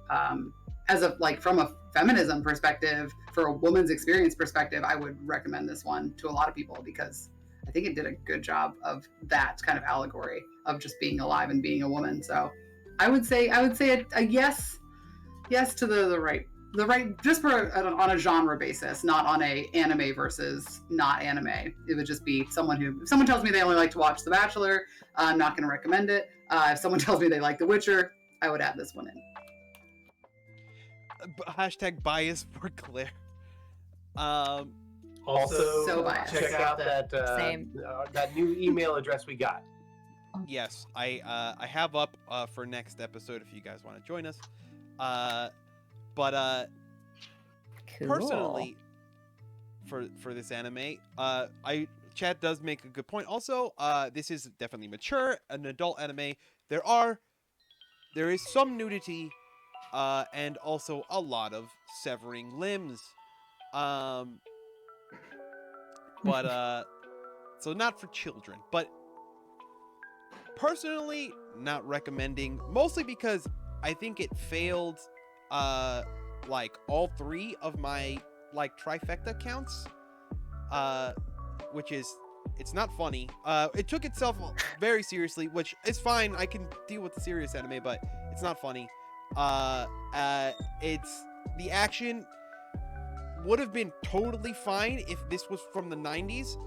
as a, like, from a feminism perspective, for a woman's experience perspective, I would recommend this one to a lot of people because I think it did a good job of that kind of allegory of just being alive and being a woman. So I would say a yes to the right, just for on a genre basis, not on a anime versus not anime. It would just be if someone tells me they only like to watch The Bachelor, I'm not going to recommend it. If someone tells me they like The Witcher, I would add this one in. Hashtag bias for Claire. Also, So biased. check out that Same. that new email address we got. Yes, I have up for next episode if you guys want to join us. But Cool. personally, for this anime, Chad does make a good point. Also, this is definitely mature, an adult anime. There is some nudity, and also a lot of severing limbs. But so not for children, but personally not recommending, mostly because I think it failed like all 3 of my like trifecta counts, which is It's not funny. It took itself very seriously, which is fine. I can deal with the serious anime, but it's not funny. It's the action would have been totally fine if this was from the 90s.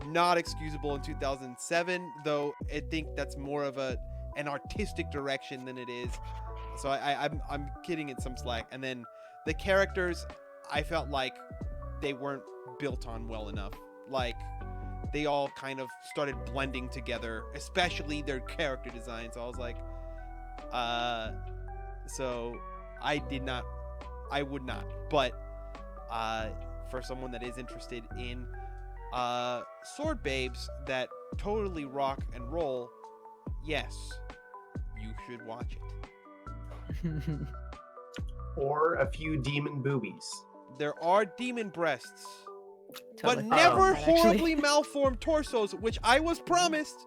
Not excusable in 2007, though. I think that's more of an artistic direction than it is. So I'm kidding it some slack. And then the characters, I felt like they weren't built on well enough. Like, they all kind of started blending together, especially their character design. So I was like, so I would not. But for someone that is interested in sword babes that totally rock and roll, yes, you should watch it. Or a few demon boobies. There are demon breasts, Totally but never forgot that, actually. horribly malformed torsos, which I was promised.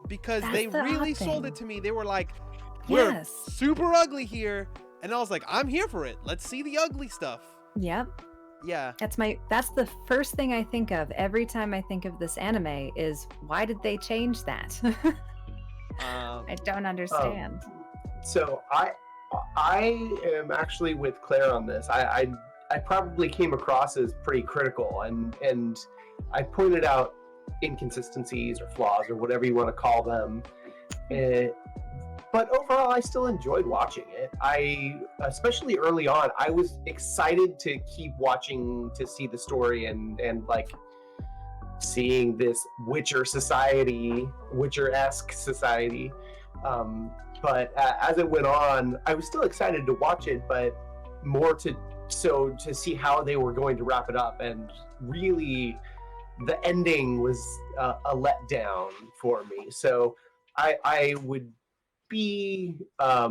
Because That's they the really odd sold thing. it to me. They were like, "We're Yes. super ugly here," and I was like, "I'm here for it. Let's see the ugly stuff." Yep. Yeah. That's the first thing I think of every time I think of this anime is why did they change that? I don't understand. So I am actually with Claire on this. I probably came across as pretty critical, and I pointed out inconsistencies or flaws or whatever you want to call them. But overall, I still enjoyed watching it. Especially early on, I was excited to keep watching to see the story and like seeing this Witcher-esque society. But as it went on, I was still excited to watch it, but more to see how they were going to wrap it up. And really, the ending was a letdown for me. So I would be a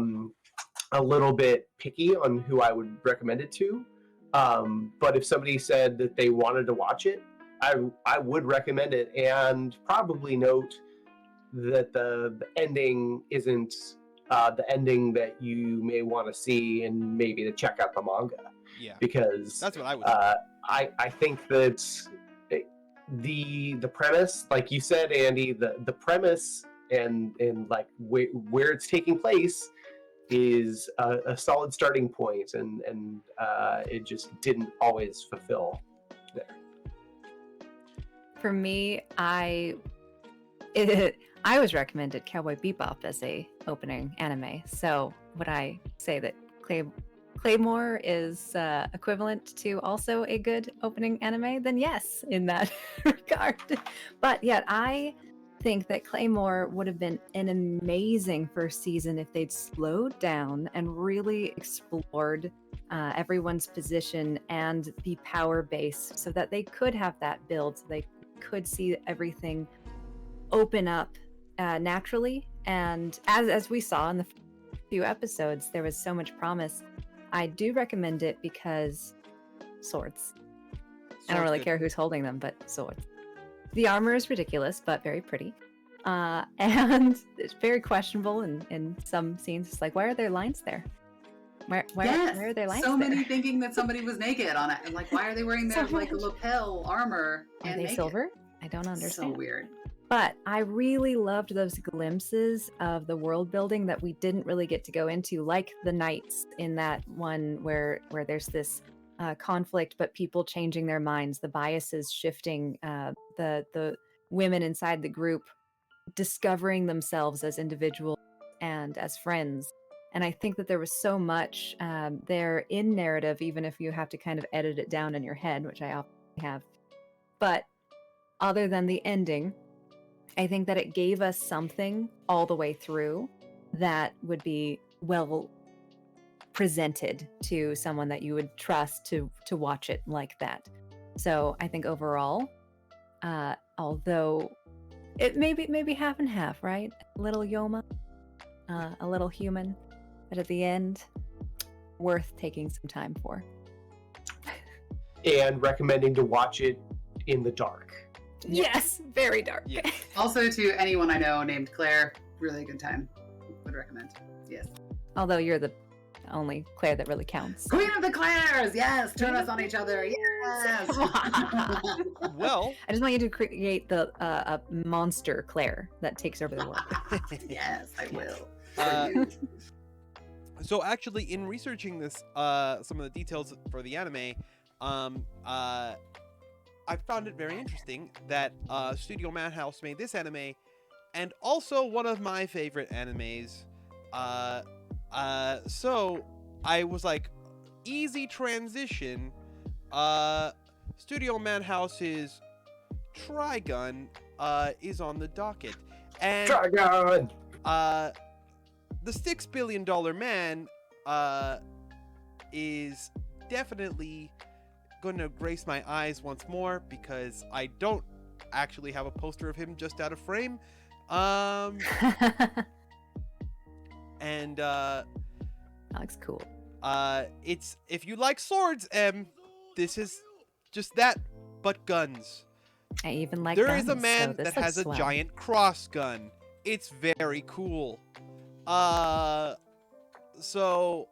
little bit picky on who I would recommend it to. But if somebody said that they wanted to watch it, I would recommend it, and probably note that the ending isn't the ending that you may want to see, and maybe to check out the manga. Yeah. Because That's what I would. I think that the premise, like you said, Andy, the premise and like where it's taking place is a solid starting point, and it just didn't always fulfill there. For me, I was recommended Cowboy Bebop as a opening anime. So would I say that Claymore is equivalent to also a good opening anime? Then yes, in that regard. But yet I think that Claymore would have been an amazing first season if they'd slowed down and really explored everyone's position and the power base so that they could have that build, so they could see everything open up naturally. And as we saw in the few episodes, there was so much promise. I do recommend it because swords. I don't really care who's holding them, but swords. The armor is ridiculous, but very pretty. And it's very questionable in some scenes. It's like, why are there lines there? Where are there lines so there? many thinking that somebody was naked on it. And like, why are they wearing their like lapel armor Are and they naked? silver? I don't understand. So weird. But I really loved those glimpses of the world building that we didn't really get to go into, like the knights in that one where there's this conflict, but people changing their minds, the biases shifting, the women inside the group discovering themselves as individuals and as friends. And I think that there was so much there in narrative, even if you have to kind of edit it down in your head, which I often have. But other than the ending, I think that it gave us something all the way through that would be well presented to someone that you would trust to watch it like that. So I think overall, although it maybe half and half, right? A little Yoma, a little human, but at the end, worth taking some time for. And recommending to watch it in the dark. Yes, very dark. Yeah. Also, to anyone I know named Claire, really good time. Would recommend. Yes. Although you're the only Claire that really counts. Queen of the Claires, yes. Turn us on each other, yes. Well, I just want you to create the a monster Claire that takes over the world. Yes, I will. Uh, For you. so actually, in researching this, some of the details for the anime, I found it very interesting that Studio Madhouse made this anime, and also one of my favorite animes. So I was like, easy transition. Studio Madhouse's Trigun is on the docket, and Dragon! the $6 billion man is definitely gonna grace my eyes once more, because I don't actually have a poster of him just out of frame. And That looks cool. it's, if you like swords, this is just that, but guns. I even like There is a guns, man so this that has a looks swell. giant cross gun. It's very cool. So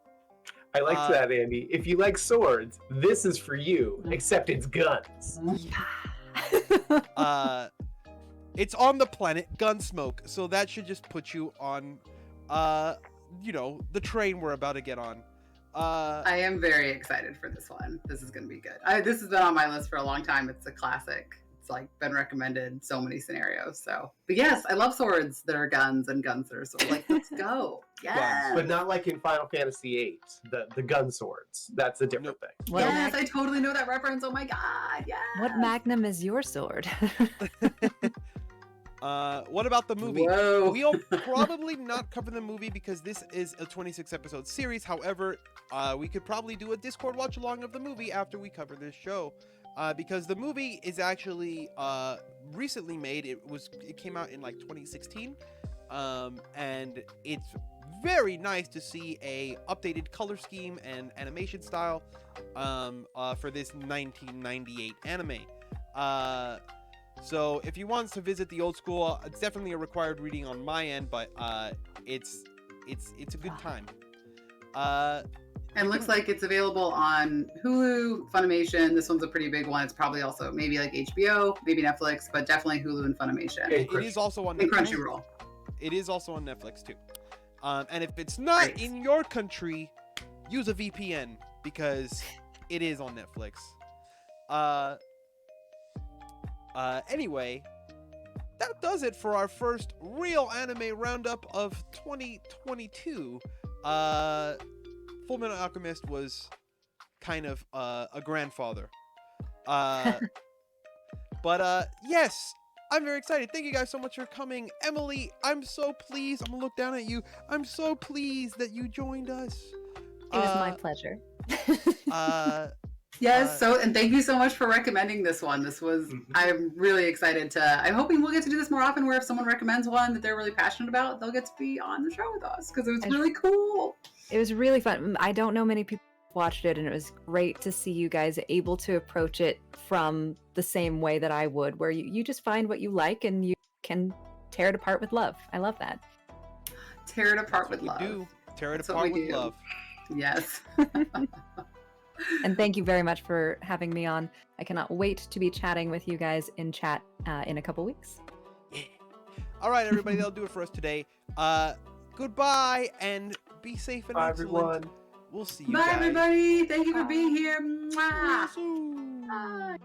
I liked that, Andy. If you like swords, this is for you, Mm. except it's guns. it's on the planet Gunsmoke, so that should just put you on, the train we're about to get on. I am very excited for this one. This is going to be good. This has been on my list for a long time. It's a classic. It's like been recommended so many scenarios. So, but yes, I love swords that are guns and guns that are swords. Like, let's go. Yes. But not like in Final Fantasy VIII, the gun swords. That's a different thing. What, Yes, I totally know that reference. Oh my god. Yes. what magnum is your sword? What about the movie? Whoa. We'll probably not cover the movie because this is a 26 episode series. However, we could probably do a Discord watch along of the movie after we cover this show, because the movie is actually recently made. It came out in like 2016, and it's very nice to see a updated color scheme and animation style for this 1998 anime. So if you want to visit the old school, it's definitely a required reading on my end, but it's a good time. And looks like it's available on Hulu, Funimation. This one's a pretty big one. It's probably also maybe like HBO, maybe Netflix, but definitely Hulu and Funimation. It is also on And Netflix. Crunchyroll. It is also on Netflix too. And if it's not Great. in your country, use a VPN because it is on Netflix. Anyway, that does it for our first real anime roundup of 2022. Fullmetal Alchemist was kind of a grandfather. But yes, I'm very excited. Thank you guys so much for coming. Emily, I'm so pleased. I'm gonna look down at you. I'm so pleased that you joined us. It was my pleasure. Yes, and thank you so much for recommending this one. This was, I'm really excited I'm hoping we'll get to do this more often, where if someone recommends one that they're really passionate about, they'll get to be on the show with us, because it was really cool. It was really fun. I don't know many people watched it, and it was great to see you guys able to approach it from the same way that I would, where you just find what you like and you can tear it apart with love. I love that. Tear it apart with You love. do. Tear it That's what apart we with do. love. Yes. And thank you very much for having me on. I cannot wait to be chatting with you guys in chat in a couple weeks. Yeah. All right, everybody, that'll do it for us today. Goodbye and be safe and Bye, excellent. everyone. We'll see you Bye, guys. everybody. Thank you for being here. Mwah. Soon. Bye.